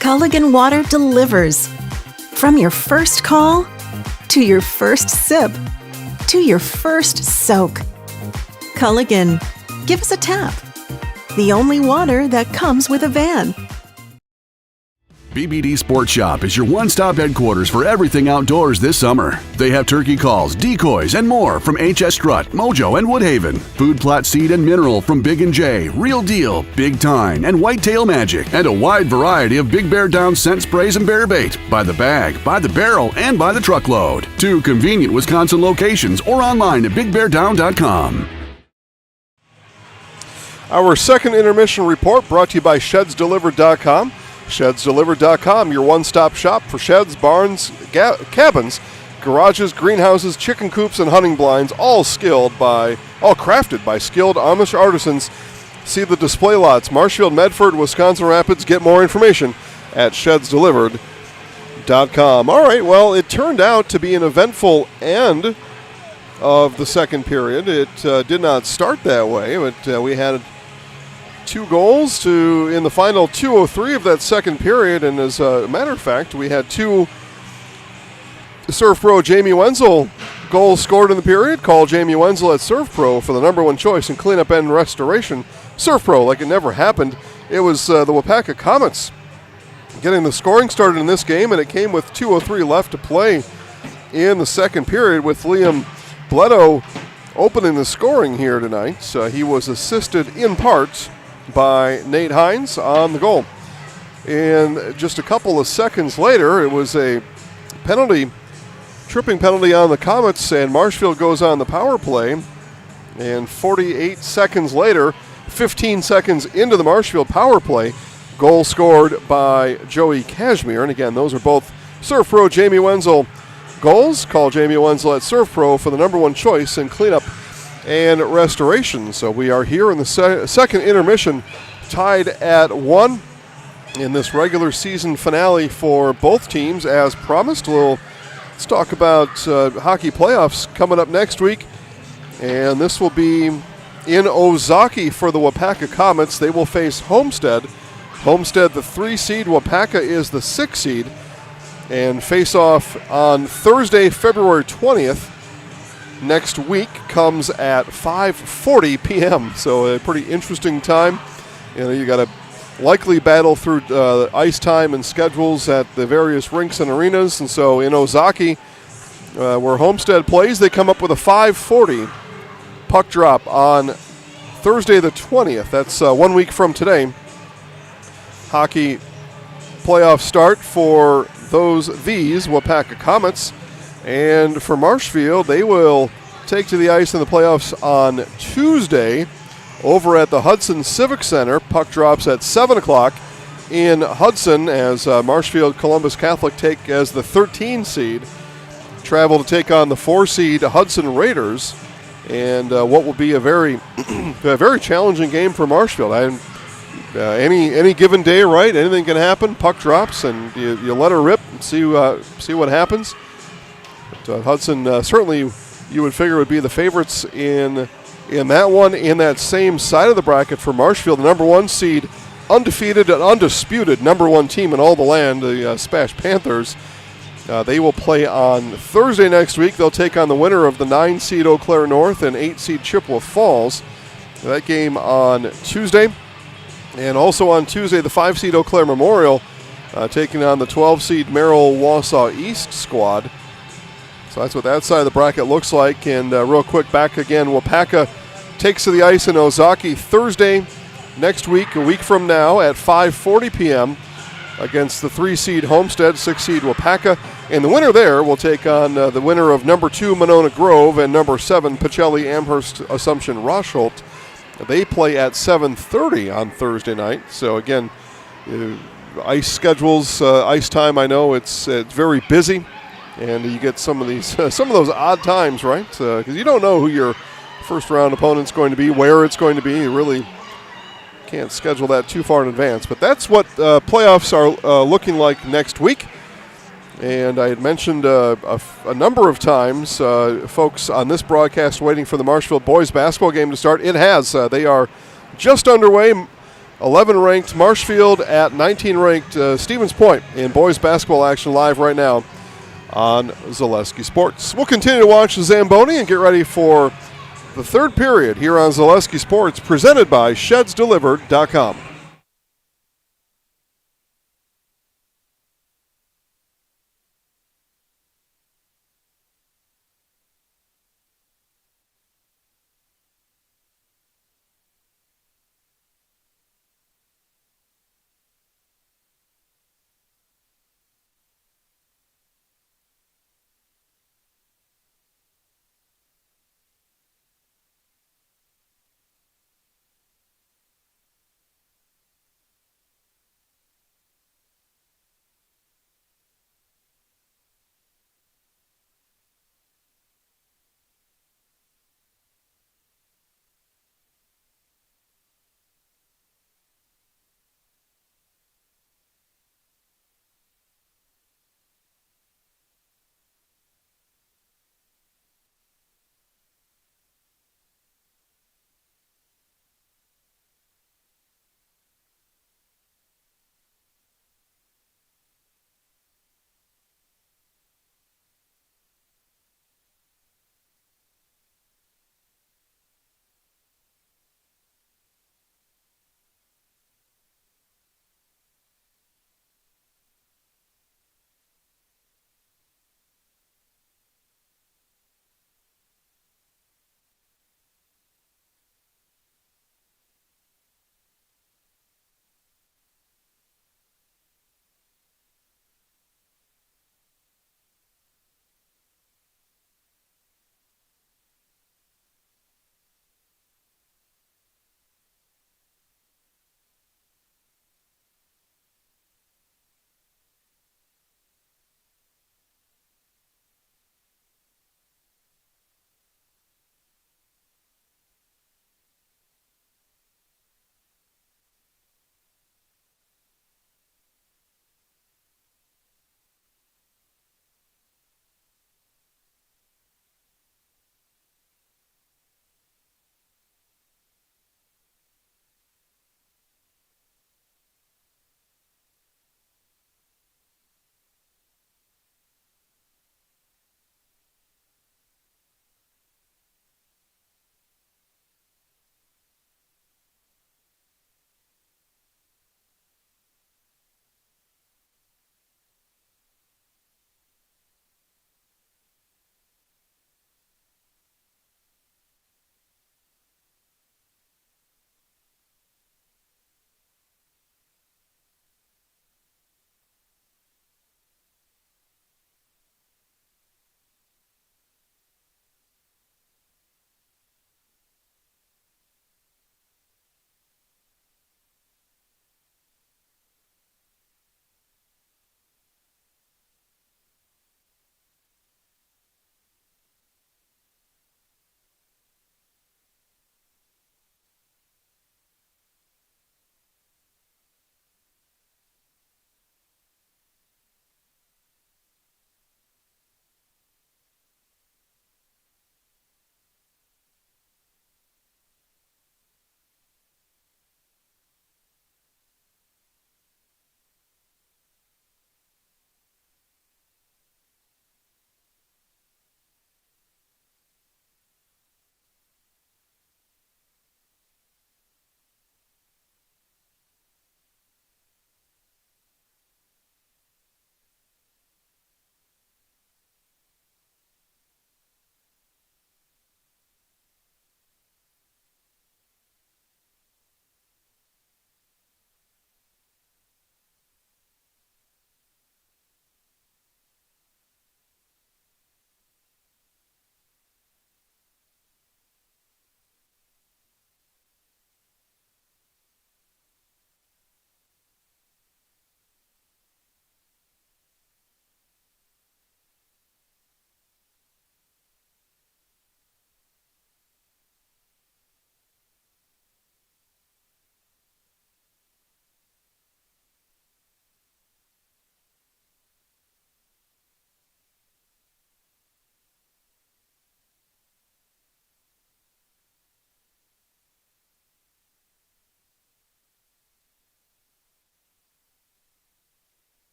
[SPEAKER 19] Culligan Water delivers. From your first call, to your first sip, to your first soak. Culligan, give us a tap. The only water that comes with a van.
[SPEAKER 20] BBD Sports Shop is your one-stop headquarters for everything outdoors this summer. They have turkey calls, decoys, and more from HS Strut, Mojo, and Woodhaven. Food plot seed and mineral from Big & J, Real Deal, Big Tine, and Whitetail Magic. And a wide variety of Big Bear Down scent sprays and bear bait. By the bag, by the barrel, and by the truckload. 2 convenient Wisconsin locations or online at BigBearDown.com.
[SPEAKER 1] Our second intermission report brought to you by ShedsDelivered.com. ShedsDelivered.com, your one-stop shop for sheds, barns, cabins, garages, greenhouses, chicken coops, and hunting blinds, all crafted by skilled Amish artisans. See the display lots, Marshfield, Medford, Wisconsin Rapids. Get more information at ShedsDelivered.com. All right, well, it turned out to be an eventful end of the second period. It did not start that way, but we had 2 goals in the final 2:03 of that second period, and as a matter of fact, we had 2 Surf Pro Jamie Wenzel goals scored in the period. Call Jamie Wenzel at Surf Pro for the #1 choice in cleanup and restoration. Surf Pro, like it never happened. It was the Waupaca Comets getting the scoring started in this game, and it came with 2:03 left to play in the second period, with Liam Bledo opening the scoring here tonight. He was assisted in part by Nate Hines on the goal. And just a couple of seconds later, it was a tripping penalty on the Comets, and Marshfield goes on the power play. And 48 seconds later, 15 seconds into the Marshfield power play, goal scored by Joey Cashmere. And again, those are both Surf Pro Jamie Wenzel goals. Call Jamie Wenzel at Surf Pro for the #1 choice in cleanup and restoration. So we are here in the second intermission, tied at 1 in this regular season finale for both teams. As promised, let's talk about hockey playoffs coming up next week, and this will be in Ozaki for the Waupaca Comets. They will face Homestead. Homestead, the 3 seed. Waupaca is the 6 seed, and face off on Thursday, February 20th. Next week comes at 5:40 p.m. So a pretty interesting time. You got a likely battle through ice time and schedules at the various rinks and arenas. And so in Ozaki, where Homestead plays, they come up with a 5:40 puck drop on Thursday the 20th. That's 1 week from today. Hockey playoff start for these Waupaca Comets. And for Marshfield, they will take to the ice in the playoffs on Tuesday over at the Hudson Civic Center. Puck drops at 7 o'clock in Hudson as Marshfield Columbus Catholic take as the 13 seed. Travel to take on the 4 seed Hudson Raiders. And what will be a very challenging game for Marshfield. Any given day, right? Anything can happen. Puck drops, and you let her rip and see what happens. But Hudson certainly, you would figure, would be the favorites in that one. In that same side of the bracket for Marshfield, the #1 seed, undefeated and undisputed #1 team in all the land, the Spash Panthers. They will play on Thursday next week. They'll take on the winner of the 9 seed Eau Claire North and 8 seed Chippewa Falls. That game on Tuesday. And also on Tuesday, the 5 seed Eau Claire Memorial taking on the 12 seed Merrill Wausau East squad. So that's what that side of the bracket looks like. And real quick, back again, Waupaca takes to the ice in Ozaki Thursday next week, a week from now at 5:40 p.m. against the 3-seed Homestead, 6-seed Waupaca. And the winner there will take on the winner of number 2 Monona Grove and number 7 Pacelli Amherst Assumption Rosholt. They play at 7:30 on Thursday night. So again, ice schedules, ice time. I know it's very busy, and you get some of these some of those odd times, right? Because you don't know who your first round opponent's going to be, where it's going to be. You really can't schedule that too far in advance. But that's what playoffs are looking like next week. And I had mentioned a number of times, folks on this broadcast waiting for the Marshfield boys basketball game to start. It has. They are just underway. 11-ranked Marshfield at 19-ranked Stevens Point in boys basketball action live right now on Zaleski Sports. We'll continue to watch the Zamboni and get ready for the third period here on Zaleski Sports, presented by ShedsDelivered.com.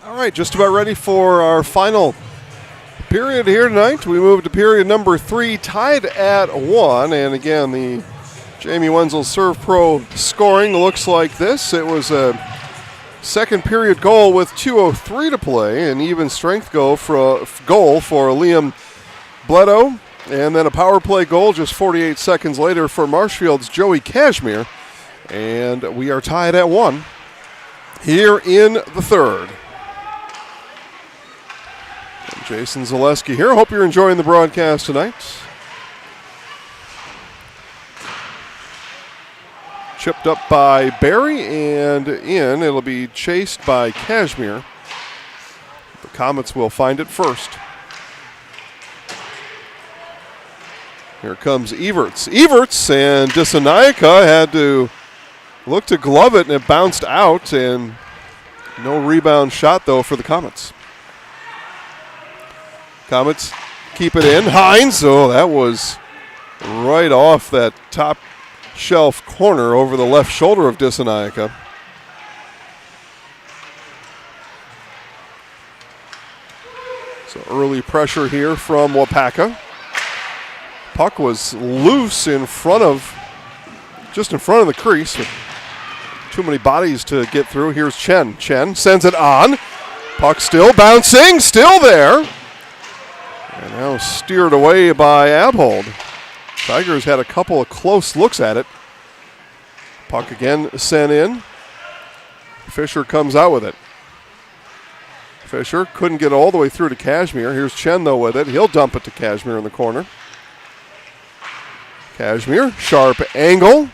[SPEAKER 1] All right, just about ready for our final period here tonight. We move to period number 3, tied at 1. And again, the Jamie Wenzel Serve Pro scoring looks like this. It was a second period goal with 2:03 to play, an even strength goal for Liam Bledo, and then a power play goal just 48 seconds later for Marshfield's Joey Kashmir. And we are tied at 1 here in the third. And Jason Zaleski here. Hope you're enjoying the broadcast tonight. Chipped up by Barry, and in. It'll be chased by Kashmir. The Comets will find it first. Here comes Everts. And Disanaika had to look to glove it, and it bounced out, and no rebound shot, though, for the Comets. Comets keep it in. Hines, that was right off that top shelf corner over the left shoulder of Disanaika. So early pressure here from Waupaca. Puck was loose just in front of the crease with too many bodies to get through. Here's Chen. Chen sends it on. Puck still bouncing, still there. And now steered away by Abhold. Tigers had a couple of close looks at it. Puck again sent in. Fisher comes out with it. Fisher couldn't get all the way through to Kashmir. Here's Chen, though, with it. He'll dump it to Kashmir in the corner. Kashmir, sharp angle.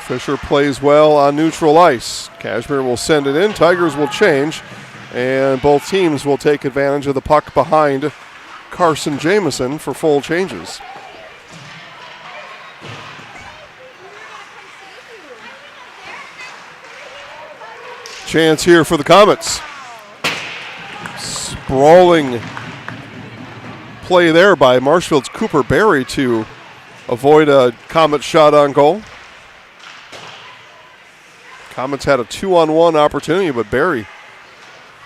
[SPEAKER 1] Fisher plays well on neutral ice. Kashmir will send it in. Tigers will change, and both teams will take advantage of the puck behind Carson Jamieson for full changes. Chance here for the Comets. Sprawling play there by Marshfield's Cooper Berry to avoid a Comet shot on goal. Comets had a 2-on-1 opportunity, but Berry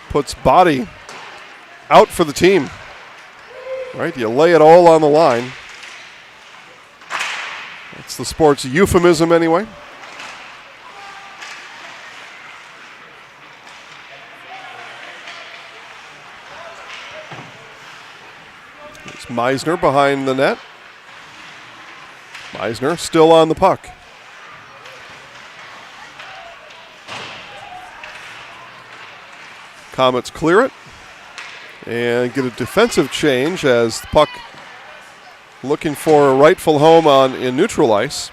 [SPEAKER 1] puts body out for the team. Right, you lay it all on the line. That's the sports euphemism anyway. It's Meisner behind the net. Meisner still on the puck. Comets clear it and get a defensive change as the puck looking for a rightful home in neutral ice.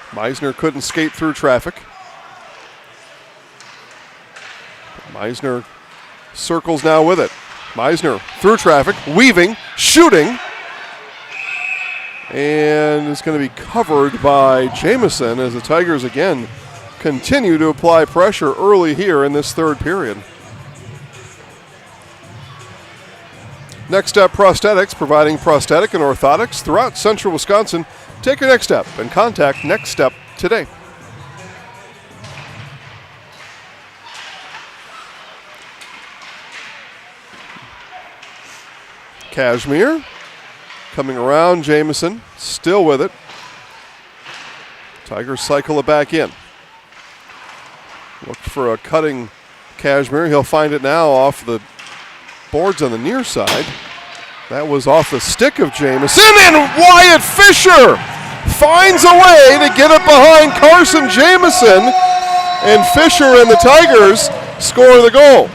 [SPEAKER 1] Meisner couldn't skate through traffic. Meisner circles now with it. Meisner through traffic, weaving, shooting, and it's going to be covered by Jamieson as the Tigers again continue to apply pressure early here in this third period. Next Step Prosthetics, providing prosthetic and orthotics throughout central Wisconsin. Take your next step and contact Next Step today. Kashmir coming around, Jamieson still with it. Tigers cycle it back in. Looked for a cutting Kashmir. He'll find it now off the boards on the near side. That was off the stick of Jamieson, and Wyatt Fisher finds a way to get it behind Carson Jamieson, and Fisher and the Tigers score the goal.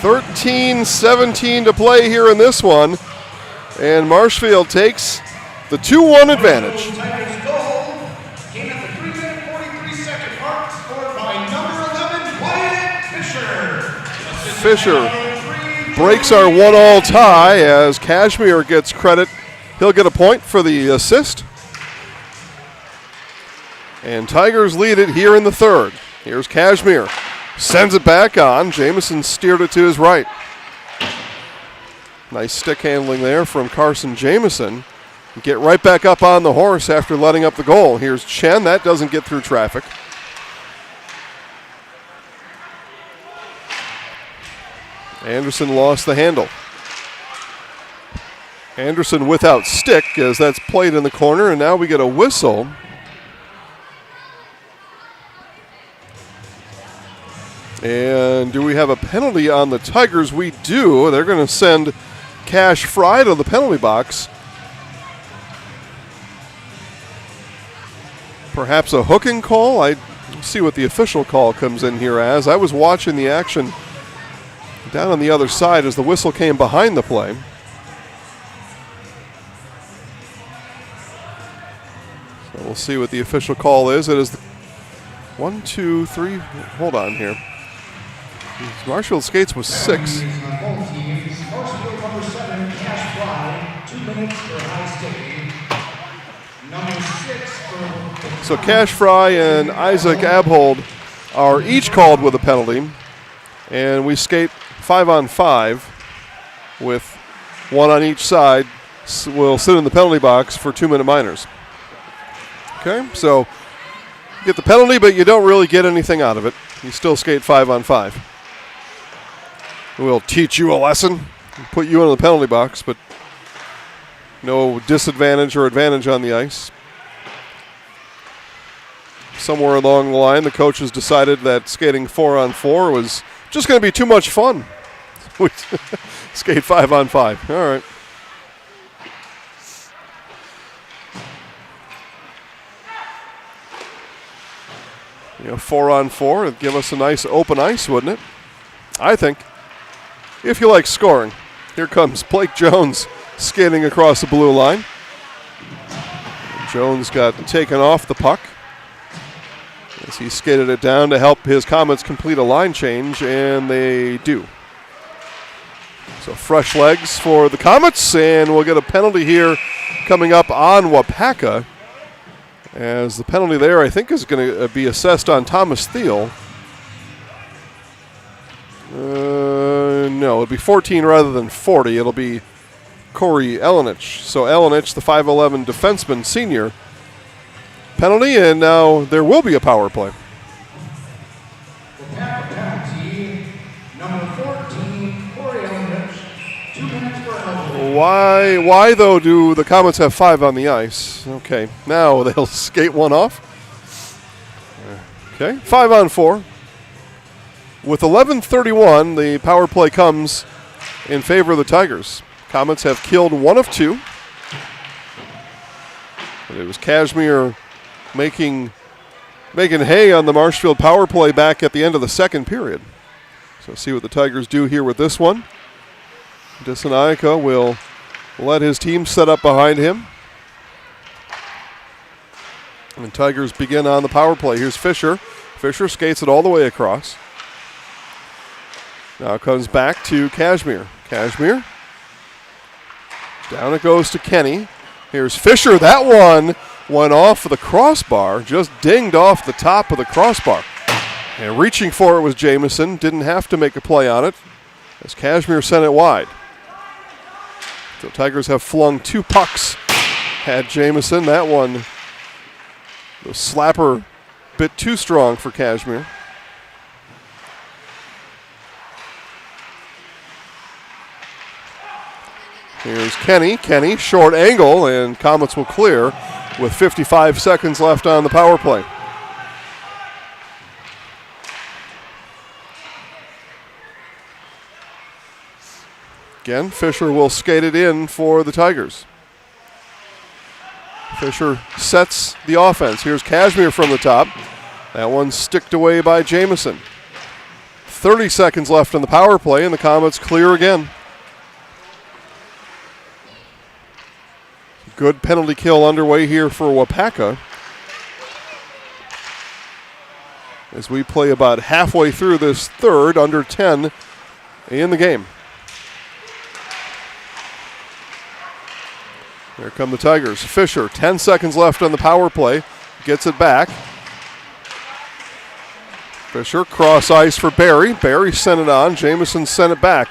[SPEAKER 1] 13-17 to play here in this one, and Marshfield takes the 2-1 advantage. Fisher breaks our 1-1 tie as Kashmir gets credit. He'll get a point for the assist. And Tigers lead it here in the third. Here's Kashmir. Sends it back on. Jamieson steered it to his right. Nice stick handling there from Carson Jamison. Get right back up on the horse after letting up the goal. Here's Chen. That doesn't get through traffic. Anderson lost the handle. Anderson without stick as that's played in the corner, and now we get a whistle. And do we have a penalty on the Tigers? We do. They're going to send Cash Fry to the penalty box. Perhaps a hooking call? I see what the official call comes in here as. I was watching the action down on the other side as the whistle came behind the play. So we'll see what the official call is. It is 1, 2, 3. Hold on here. Marshfield skates was 6.
[SPEAKER 2] Marshfield number 7, Cash Fry, 2 minutes for high sticking. Number 6 for...
[SPEAKER 1] So Cash Fry and Isaac Abhold are each called with a penalty. And we skate 5-on-5 with one on each side. Will sit in the penalty box for 2-minute minors. Okay, so you get the penalty, but you don't really get anything out of it. You still skate 5-on-5. We'll teach you a lesson, put you in the penalty box, but no disadvantage or advantage on the ice. Somewhere along the line, the coaches decided that skating 4-on-4 was just going to be too much fun. Skate 5-on-5. All right. You know, 4-on-4 would give us a nice open ice, wouldn't it? I think. If you like scoring. Here comes Blake Jones skating across the blue line. Jones got taken off the puck as he skated it down to help his Comets complete a line change, and they do. So fresh legs for the Comets, and we'll get a penalty here coming up on Waupaca. As the penalty there, I think, is going to be assessed on Thomas Thiel. No, it'll be 14 rather than 40. It'll be Corey Elenich. So Elenich, the 5'11 defenseman, senior. Penalty, and now there will be a power play.
[SPEAKER 2] Penalty, number 14, Corey Elenich, 2 minutes for penalty.
[SPEAKER 1] Why, though, do the Comets have 5 on the ice? Okay, now they'll skate one off. Okay, 5-on-4. With 11:31, the power play comes in favor of the Tigers. Comets have killed 1 of 2. But it was Kashmir making hay on the Marshfield power play back at the end of the second period. So see what the Tigers do here with this one. Dissanayaka will let his team set up behind him. And Tigers begin on the power play. Here's Fisher. Fisher skates it all the way across. Now it comes back to Kashmir. Kashmir. Down it goes to Kenny. Here's Fisher. That one went off of the crossbar. Just dinged off the top of the crossbar. And reaching for it was Jamison. Didn't have to make a play on it as Kashmir sent it wide. So Tigers have flung 2 pucks at Jamison. That one, the slapper, a bit too strong for Kashmir. Here's Kenny. Kenny, short angle, and Comets will clear with 55 seconds left on the power play. Again, Fisher will skate it in for the Tigers. Fisher sets the offense. Here's Kashmir from the top. That one's sticked away by Jamison. 30 seconds left on the power play, and the Comets clear again. Good penalty kill underway here for Waupaca. As we play about halfway through this third, under 10 in the game. Here come the Tigers. Fisher, 10 seconds left on the power play. Gets it back. Fisher, cross ice for Barry. Barry sent it on. Jamison sent it back.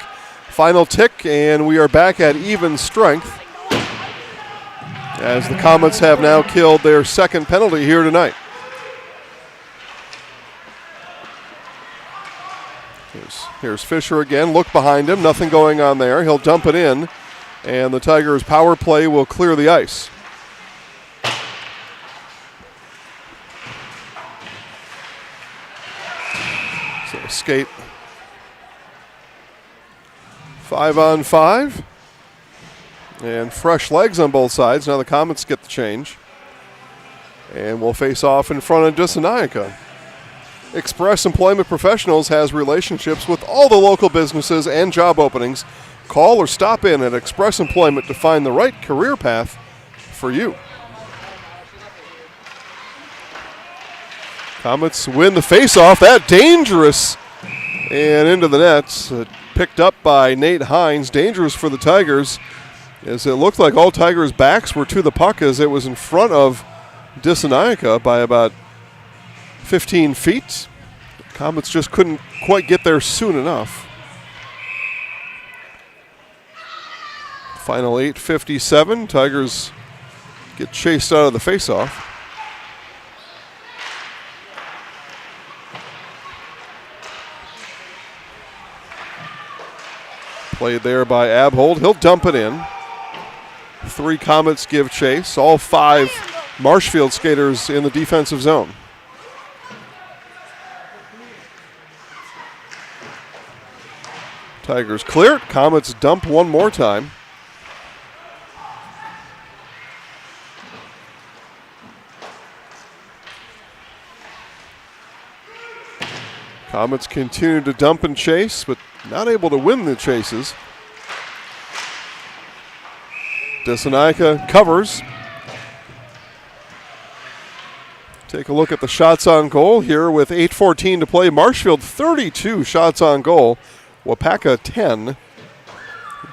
[SPEAKER 1] Final tick, and we are back at even strength as the Comets have now killed their second penalty here tonight. Here's Fisher again. Look behind him. Nothing going on there. He'll dump it in, and the Tigers' power play will clear the ice. So skate 5-on-5. And fresh legs on both sides. Now the Comets get the change. And we'll face off in front of Dissanayaka. Express Employment Professionals has relationships with all the local businesses and job openings. Call or stop in at Express Employment to find the right career path for you. Comets win the faceoff. That dangerous. And into the nets. Picked up by Nate Hines. Dangerous for the Tigers, as it looked like all Tigers' backs were to the puck as it was in front of Dissanayaka by about 15 feet. Comets just couldn't quite get there soon enough. Final 8:57. Tigers get chased out of the faceoff. Played there by Abhold. He'll dump it in. 3 Comets give chase. All 5 Marshfield skaters in the defensive zone. Tigers clear it. Comets dump one more time. Comets continue to dump and chase, but not able to win the chases. Dissanayaka covers. Take a look at the shots on goal here with 8:14 to play. Marshfield 32 shots on goal. Waupaca 10.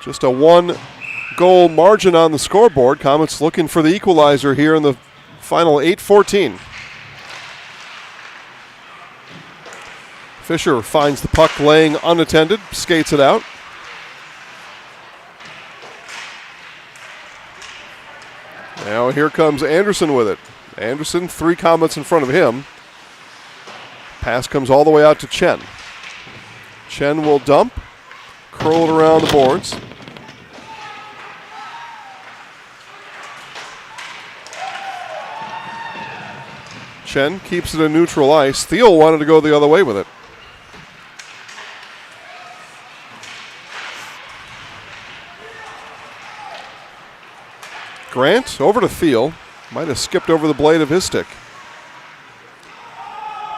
[SPEAKER 1] Just a 1-goal margin on the scoreboard. Comets looking for the equalizer here in the final 8:14. Fisher finds the puck laying unattended, skates it out. Now here comes Anderson with it. Anderson, 3 Comets in front of him. Pass comes all the way out to Chen. Chen will dump, curl it around the boards. Chen keeps it in neutral ice. Thiel wanted to go the other way with it. Grant over to Thiel. Might have skipped over the blade of his stick.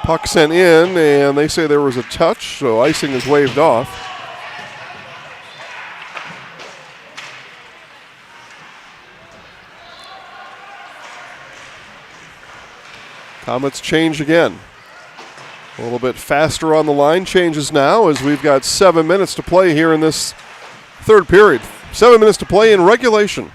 [SPEAKER 1] Puck sent in, and they say there was a touch, so icing is waved off. Comets change again. A little bit faster on the line changes now as we've got 7 minutes to play here in this third period. 7 minutes to play in regulation.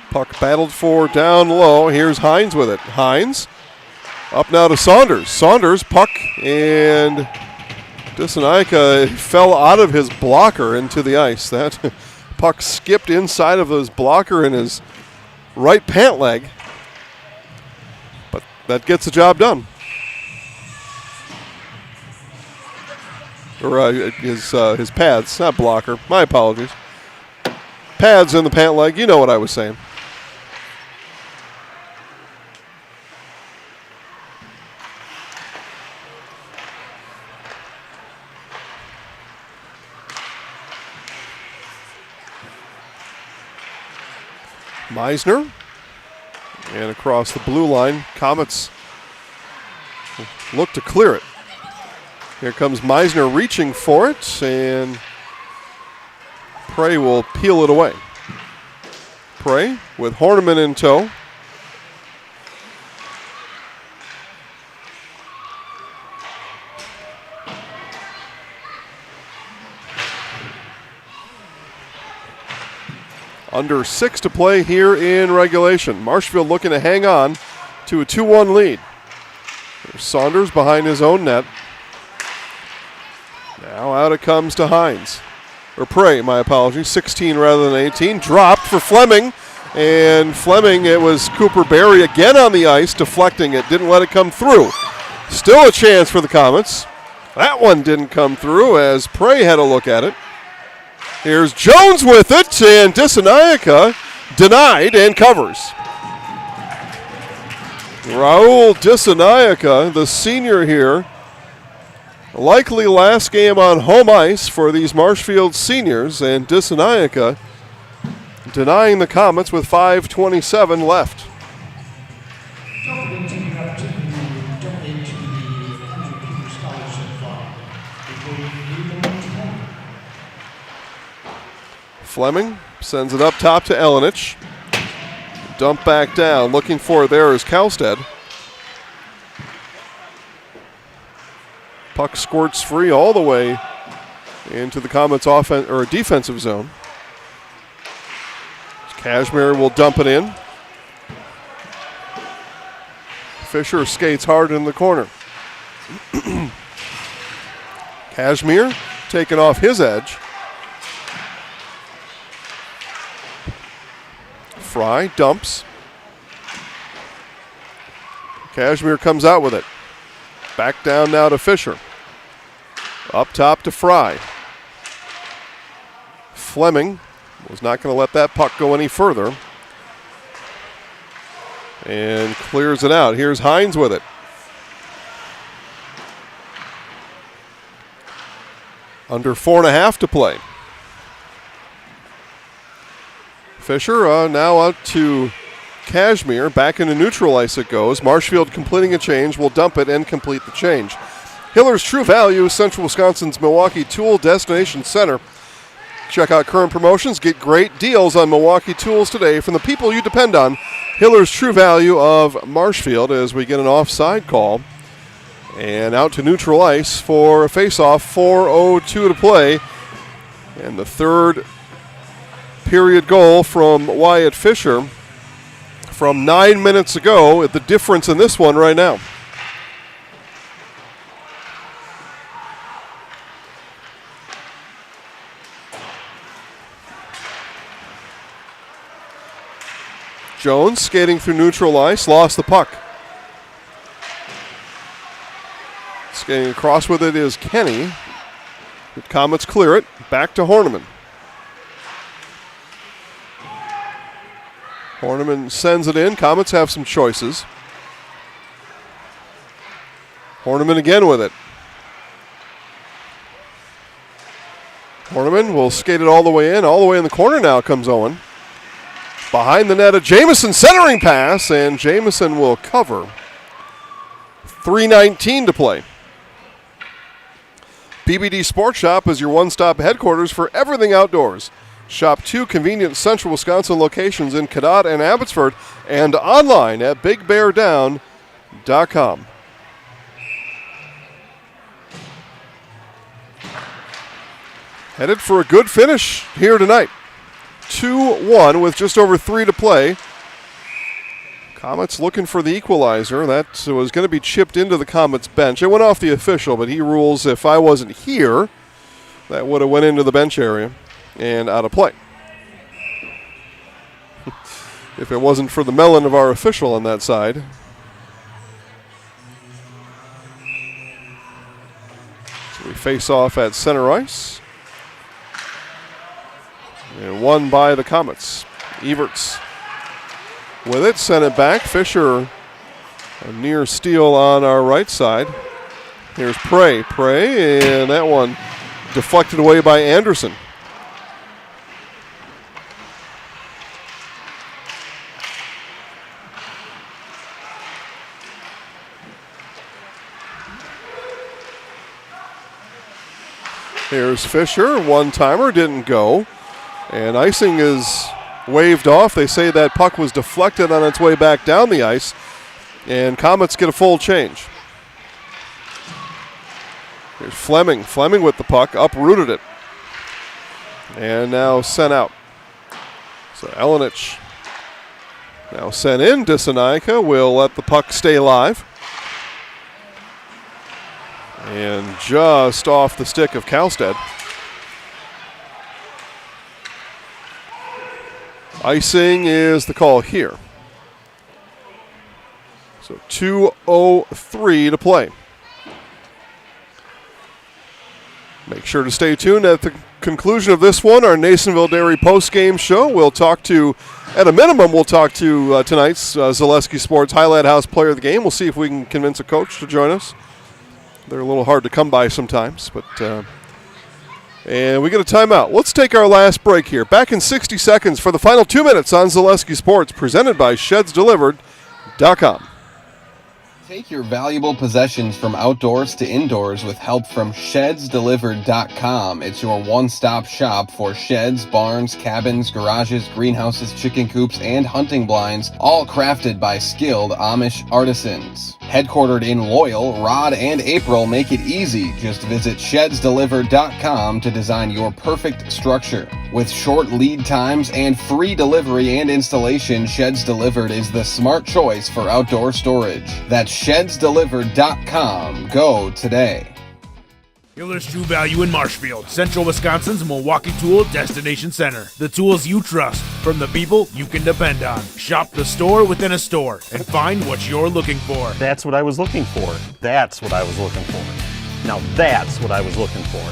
[SPEAKER 1] Puck battled for down low. Here's Hines with it. Hines up now to Saunders. Saunders, puck, and Dissanayaka fell out of his blocker into the ice. That puck skipped inside of his blocker in his right pant leg. But that gets the job done. Or his pads, not blocker. My apologies. Pads in the pant leg. You know what I was saying. Meisner, and across the blue line, Comets look to clear it. Here comes Meisner reaching for it, and Prey will peel it away. Prey with Horniman in tow. Under 6 to play here in regulation. Marshfield looking to hang on. to a 2-1 lead. There's Saunders behind his own net. Now out it comes to Hines. Or Prey, my apologies. 16 rather than 18. Dropped for Fleming. And Fleming, it was Cooper Berry again on the ice, deflecting it. Didn't let it come through. Still a chance for the Comets. That one didn't come through as Prey had a look at it. Here's Jones with it, and Dissanayaka denied and covers. Raul Dissanayaka, the senior here, likely last game on home ice for these Marshfield seniors, and Dissanayaka denying the Comets with 5:27 left. Fleming sends it up top to Elenich. Dump back down. Looking for it there is Kalstead. Puck squirts free all the way into the Comets' defensive zone. Cashmere will dump it in. Fisher skates hard in the corner. Cashmere taken off his edge. Fry dumps. Cashmere comes out with it. Back down now to Fisher. Up top to Fry. Fleming was not going to let that puck go any further. And clears it out. Here's Hines with it. Under 4.5 to play. Fisher now out to Cashmere. Back into neutral ice it goes. Marshfield completing a change. Will dump it and complete the change. Hiller's True Value, Central Wisconsin's Milwaukee Tool Destination Center. Check out current promotions. Get great deals on Milwaukee tools today from the people you depend on. Hiller's True Value of Marshfield as we get an offside call. And out to neutral ice for a face-off. 4:02 to play. And the third period goal from Wyatt Fisher from 9 minutes ago. The difference in this one right now. Jones skating through neutral ice, lost the puck. Skating across with it is Kenny. The Comets clear it, back to Horniman. Horniman sends it in, Comets have some choices. Horniman again with it. Horniman will skate it all the way in the corner now comes Owen. Behind the net, a Jamison centering pass, and Jamison will cover. 3:19 to play. BBD Sports Shop is your one-stop headquarters for everything outdoors. Shop 2 convenient Central Wisconsin locations in Cadott and Abbotsford and online at BigBearDown.com. Headed for a good finish here tonight. 2-1 with just over 3 to play. Comets looking for the equalizer. That was going to be chipped into the Comets bench. It went off the official, but he rules if I wasn't here, that would have went into the bench area and out of play. If it wasn't for the melon of our official on that side. So we face off at center ice. And won by the Comets. Everts with it, sent it back. Fisher, a near steal on our right side. Here's Prey, and that one deflected away by Anderson. Here's Fisher, one-timer, didn't go. And icing is waved off. They say that puck was deflected on its way back down the ice. And Comets get a full change. Here's Fleming. Fleming with the puck, uprooted it. And now sent out. So Elenich Now sent in, Dissanayaka will let the puck stay live. And just off the stick of Kalstead. Icing is the call here. So 2:03 to play. Make sure to stay tuned at the conclusion of this one, our Nasonville Dairy post-game show. We'll talk to, at a minimum, tonight's Zaleski Sports Highlight House Player of the Game. We'll see if we can convince a coach to join us. They're a little hard to come by sometimes, but and we get a timeout. Let's take our last break here. Back in 60 seconds for the final 2 minutes on Zaleski Sports, presented by ShedsDelivered.com.
[SPEAKER 21] Take your valuable possessions from outdoors to indoors with help from ShedsDelivered.com. It's your one-stop shop for sheds, barns, cabins, garages, greenhouses, chicken coops, and hunting blinds, all crafted by skilled Amish artisans. Headquartered in Loyal, Rod and April make it easy. Just visit ShedsDelivered.com to design your perfect structure. With short lead times and free delivery and installation, Sheds Delivered is the smart choice for outdoor storage. That's ShedsDelivered.com. Go today.
[SPEAKER 22] Hiller's True Value in Marshfield, Central Wisconsin's Milwaukee Tool Destination Center. The tools you trust from the people you can depend on. Shop the store within a store and find what you're looking for.
[SPEAKER 23] That's what I was looking for. That's what I was looking for. Now that's what I was looking for.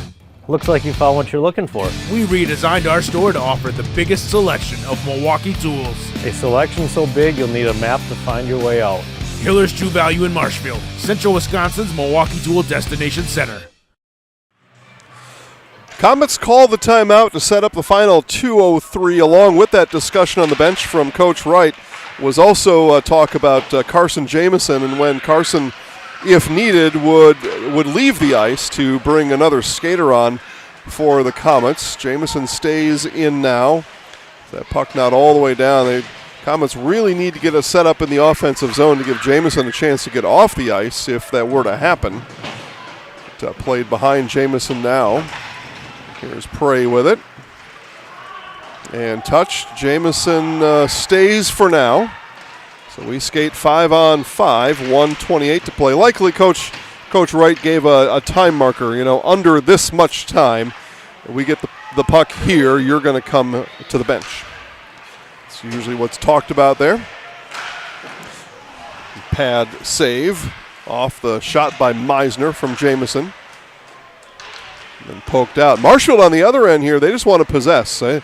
[SPEAKER 18] Looks like you found what you're looking for.
[SPEAKER 22] We redesigned our store to offer the biggest selection of Milwaukee tools.
[SPEAKER 13] A selection so big you'll need a map to find your way out.
[SPEAKER 22] Hiller's True Value in Marshfield, Central Wisconsin's Milwaukee Tool Destination Center.
[SPEAKER 1] Comets call the timeout to set up the final 2:03. Along with that discussion on the bench from Coach Wright was also talk about Carson Jamison, and when Carson, if needed, would leave the ice to bring another skater on for the Comets. Jamison stays in now. That puck not all the way down. The Comets really need to get a set up in the offensive zone to give Jamison a chance to get off the ice if that were to happen. Played behind Jamison now. Here's Prey with it. And touched. Jamison stays for now. So we skate 5-on-5, 1:28 to play. Likely Coach Wright gave a time marker, under this much time. We get the puck here, you're going to come to the bench. It's usually what's talked about there. Pad save off the shot by Meisner from Jamison. And poked out. Marshfield on the other end here, they just want to possess. They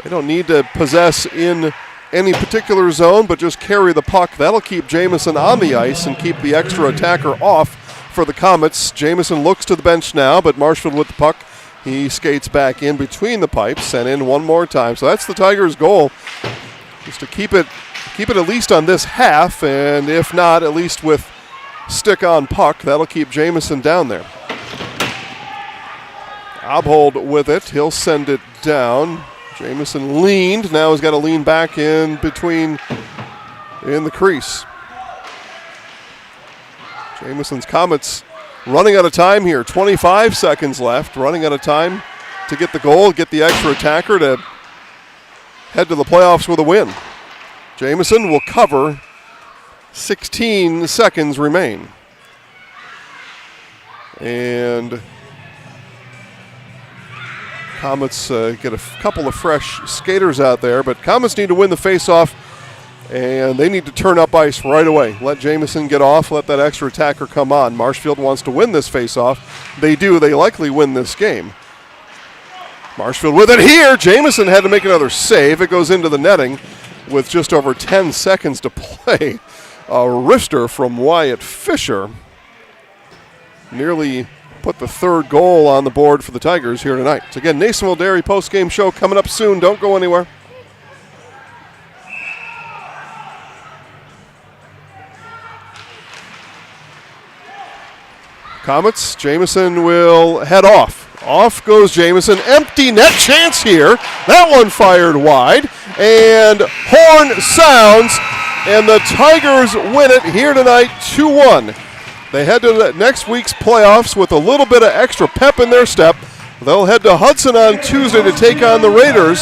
[SPEAKER 1] don't need to possess in any particular zone, but just carry the puck. That'll keep Jamison on the ice and keep the extra attacker off for the Comets. Jamison looks to the bench now, but Marshfield with the puck. He skates back in between the pipes, sent in one more time. So that's the Tigers' goal, just to keep it at least on this half, and if not, at least with stick on puck. That'll keep Jamison down there. Abhold with it. He'll send it down. Jamison leaned. Now he's got to lean back in between in the crease. Jamison's Comets running out of time here. 25 seconds left. Running out of time to get the goal, get the extra attacker to head to the playoffs with a win. Jamison will cover. 16 seconds remain. And Comets get a couple of fresh skaters out there, but Comets need to win the faceoff, and they need to turn up ice right away. Let Jamison get off, let that extra attacker come on. Marshfield wants to win this faceoff. They do. They likely win this game. Marshfield with it here. Jamison had to make another save. It goes into the netting with just over 10 seconds to play. A wrister from Wyatt Fisher nearly put the third goal on the board for the Tigers here tonight. So again, Nasonville Dairy post-game show coming up soon. Don't go anywhere. Comets, Jamison will head off. Off goes Jamison. Empty net chance here. That one fired wide. And horn sounds, and the Tigers win it here tonight 2-1. They head to next week's playoffs with a little bit of extra pep in their step. They'll head to Hudson on Tuesday to take on the Raiders.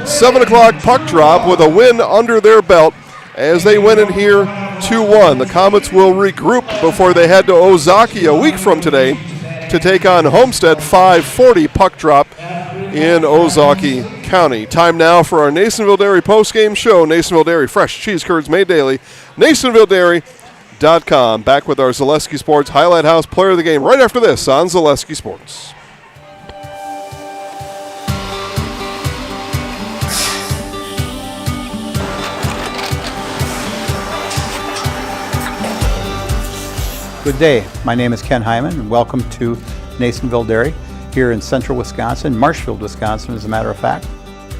[SPEAKER 1] 7 o'clock puck drop with a win under their belt. as they win it here 2-1. The Comets will regroup before they head to Ozaki a week from today to take on Homestead. 5:40 puck drop in Ozaki County. Time now for our Nasonville Dairy postgame show. Nasonville Dairy, fresh cheese curds made daily. NasonvilleDairy.com. Back with our Zaleski Sports Highlight House player of the game right after this on Zaleski Sports.
[SPEAKER 5] Good day. My name is Ken Hyman, and welcome to Nasonville Dairy here in central Wisconsin, Marshfield, Wisconsin, as a matter of fact.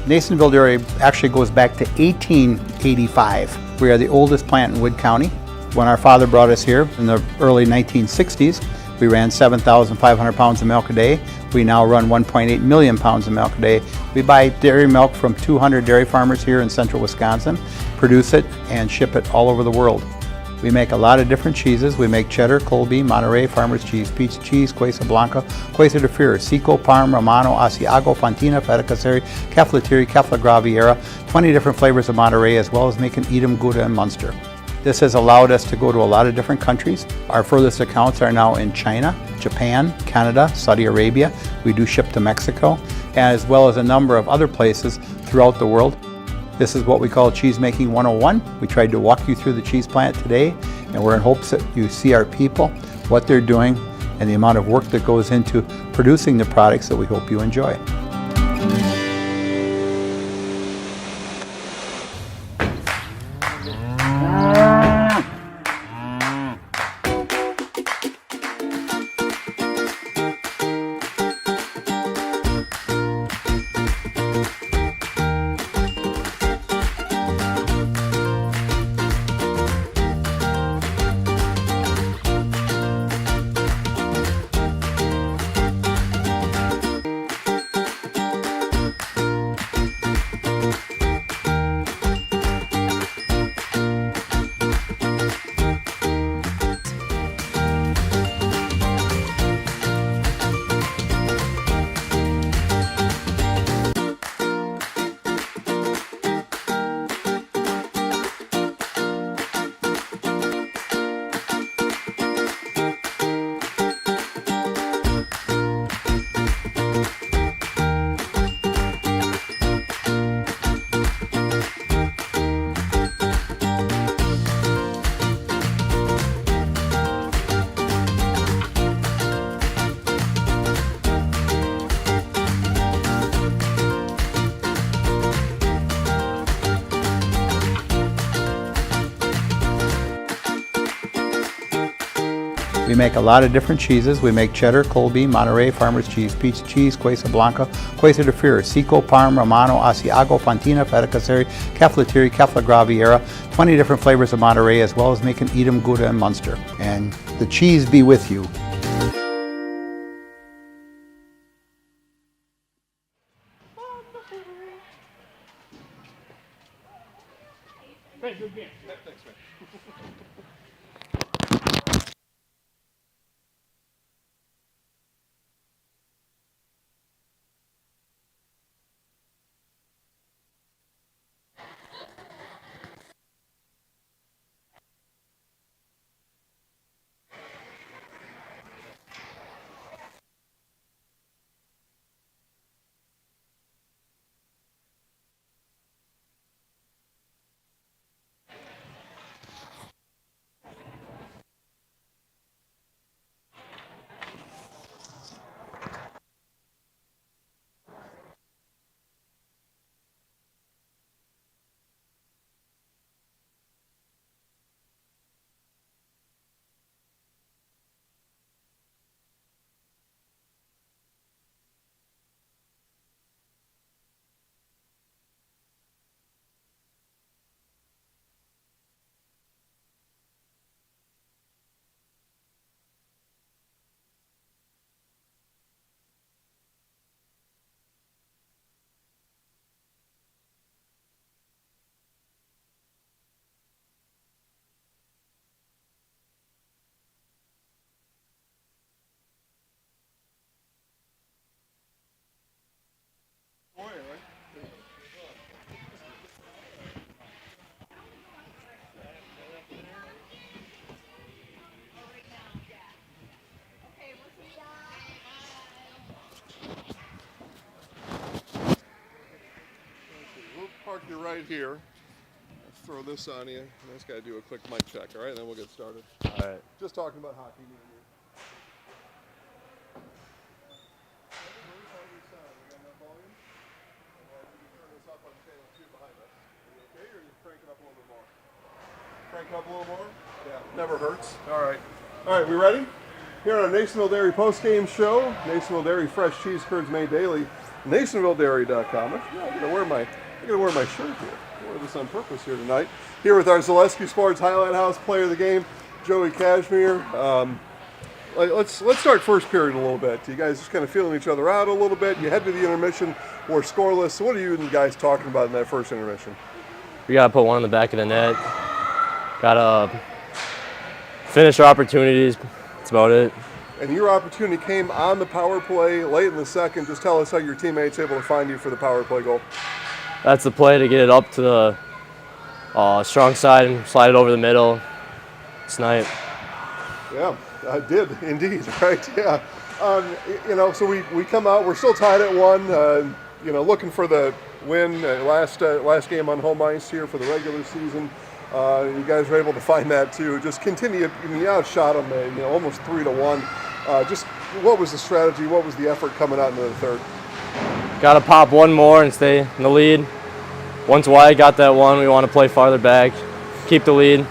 [SPEAKER 5] Nasonville Dairy actually goes back to 1885. We are the oldest plant in Wood County. When our father brought us here in the early 1960s, we ran 7,500 pounds of milk a day. We now run 1.8 million pounds of milk a day. We buy dairy milk from 200 dairy farmers here in central Wisconsin, produce it, and ship it all over the world. We make a lot of different cheeses. We make cheddar, Colby, Monterey, Farmer's Cheese, Peach Cheese, Quesa Blanca, Quesa de Fir, Seco, Parm, Romano, Asiago, Fontina, Feta Caseri, Keflatiri, Kefla Graviera, 20 different flavors of Monterey, as well as making Edam, Gouda, and Munster. This has allowed us to go to a lot of different countries. Our furthest accounts are now in China, Japan, Canada, Saudi Arabia. We do ship to Mexico, as well as a number of other places throughout the world. This is what we call Cheese Making 101. We tried to walk you through the cheese plant today, and we're in hopes that you see our people, what they're doing, and the amount of work that goes into producing the products that we hope you enjoy. We make a lot of different cheeses. We make cheddar, Colby, Monterey, Farmer's Cheese, Peach Cheese, Quesa Blanca, Quesa de Fir, Seco, Parm, Romano, Asiago, Fontina, Feta Caseri, Keflatiri, Kefla Graviera, 20 different flavors of Monterey, as well as making Edam, Gouda, and Munster. And the cheese be with you.
[SPEAKER 1] park you right here. Let's throw this on you. I just got to do a quick mic check, all right? And then we'll get started.
[SPEAKER 7] All right.
[SPEAKER 1] Just talking about hockey. Crank up a little more? Yeah, never hurts. All right. All right, we ready? Here on our Nasonville Dairy post-game show, Nasonville Dairy fresh cheese curds made daily, NasonvilleDairy.com. I'm gonna wear my shirt here. I wore this on purpose here tonight. Here with our Zaleski Sports Highlight House player of the game, Joey Cashmere. Let's start first period a little bit. You guys just kind of feeling each other out a little bit. You head to the intermission. We're scoreless. So what are you and the guys talking about in that first intermission?
[SPEAKER 7] We got to put one in the back of the net. Got to finish our opportunities. That's about it.
[SPEAKER 1] And your opportunity came on the power play late in the second. Just tell us how your teammates able to find you for the power play goal.
[SPEAKER 7] That's the play to get it up to the strong side and slide it over the middle. Snipe.
[SPEAKER 1] Yeah, I did indeed, right? Yeah. So we come out. We're still tied at 1. Looking for the win. Last game on home ice here for the regular season. You guys were able to find that too. Just continue. You outshot them, almost 3-1. Just what was the strategy? What was the effort coming out into the third?
[SPEAKER 7] Got to pop one more and stay in the lead. Once Wyatt got that one, we want to play farther back, keep the lead.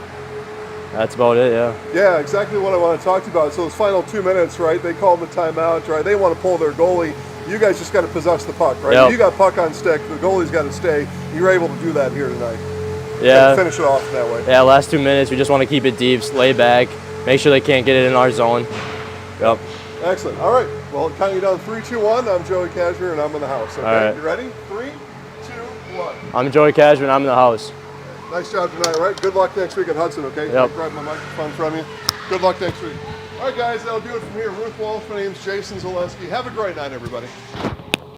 [SPEAKER 7] That's about it, yeah.
[SPEAKER 1] Yeah, exactly what I want to talk to you about. So those final 2 minutes, right? They called the timeout, right? They want to pull their goalie. You guys just got to possess the puck, right?
[SPEAKER 7] Yep.
[SPEAKER 1] You got puck on stick. The goalie's got to stay. You're able to do that here tonight.
[SPEAKER 7] Yeah.
[SPEAKER 1] Finish it off that way.
[SPEAKER 7] Yeah, last 2 minutes, we just want to keep it deep, lay back, make sure they can't get it in our zone. Yep.
[SPEAKER 1] Excellent. All right. Well, counting down 3, 2, 1. I'm Joey Cashmere, and I'm in the house. Okay.
[SPEAKER 7] All right.
[SPEAKER 1] You ready? 3, 2, 1.
[SPEAKER 7] I'm Joey Cashman, I'm in the house.
[SPEAKER 1] Nice job tonight, all right? Good luck next week at Hudson, okay?
[SPEAKER 7] Yep.
[SPEAKER 1] I'll grab my microphone from you. Good luck next week. All right, guys, that'll do it from here. Ruth Walsh, my name's Jason Zaleski. Have a great night, everybody.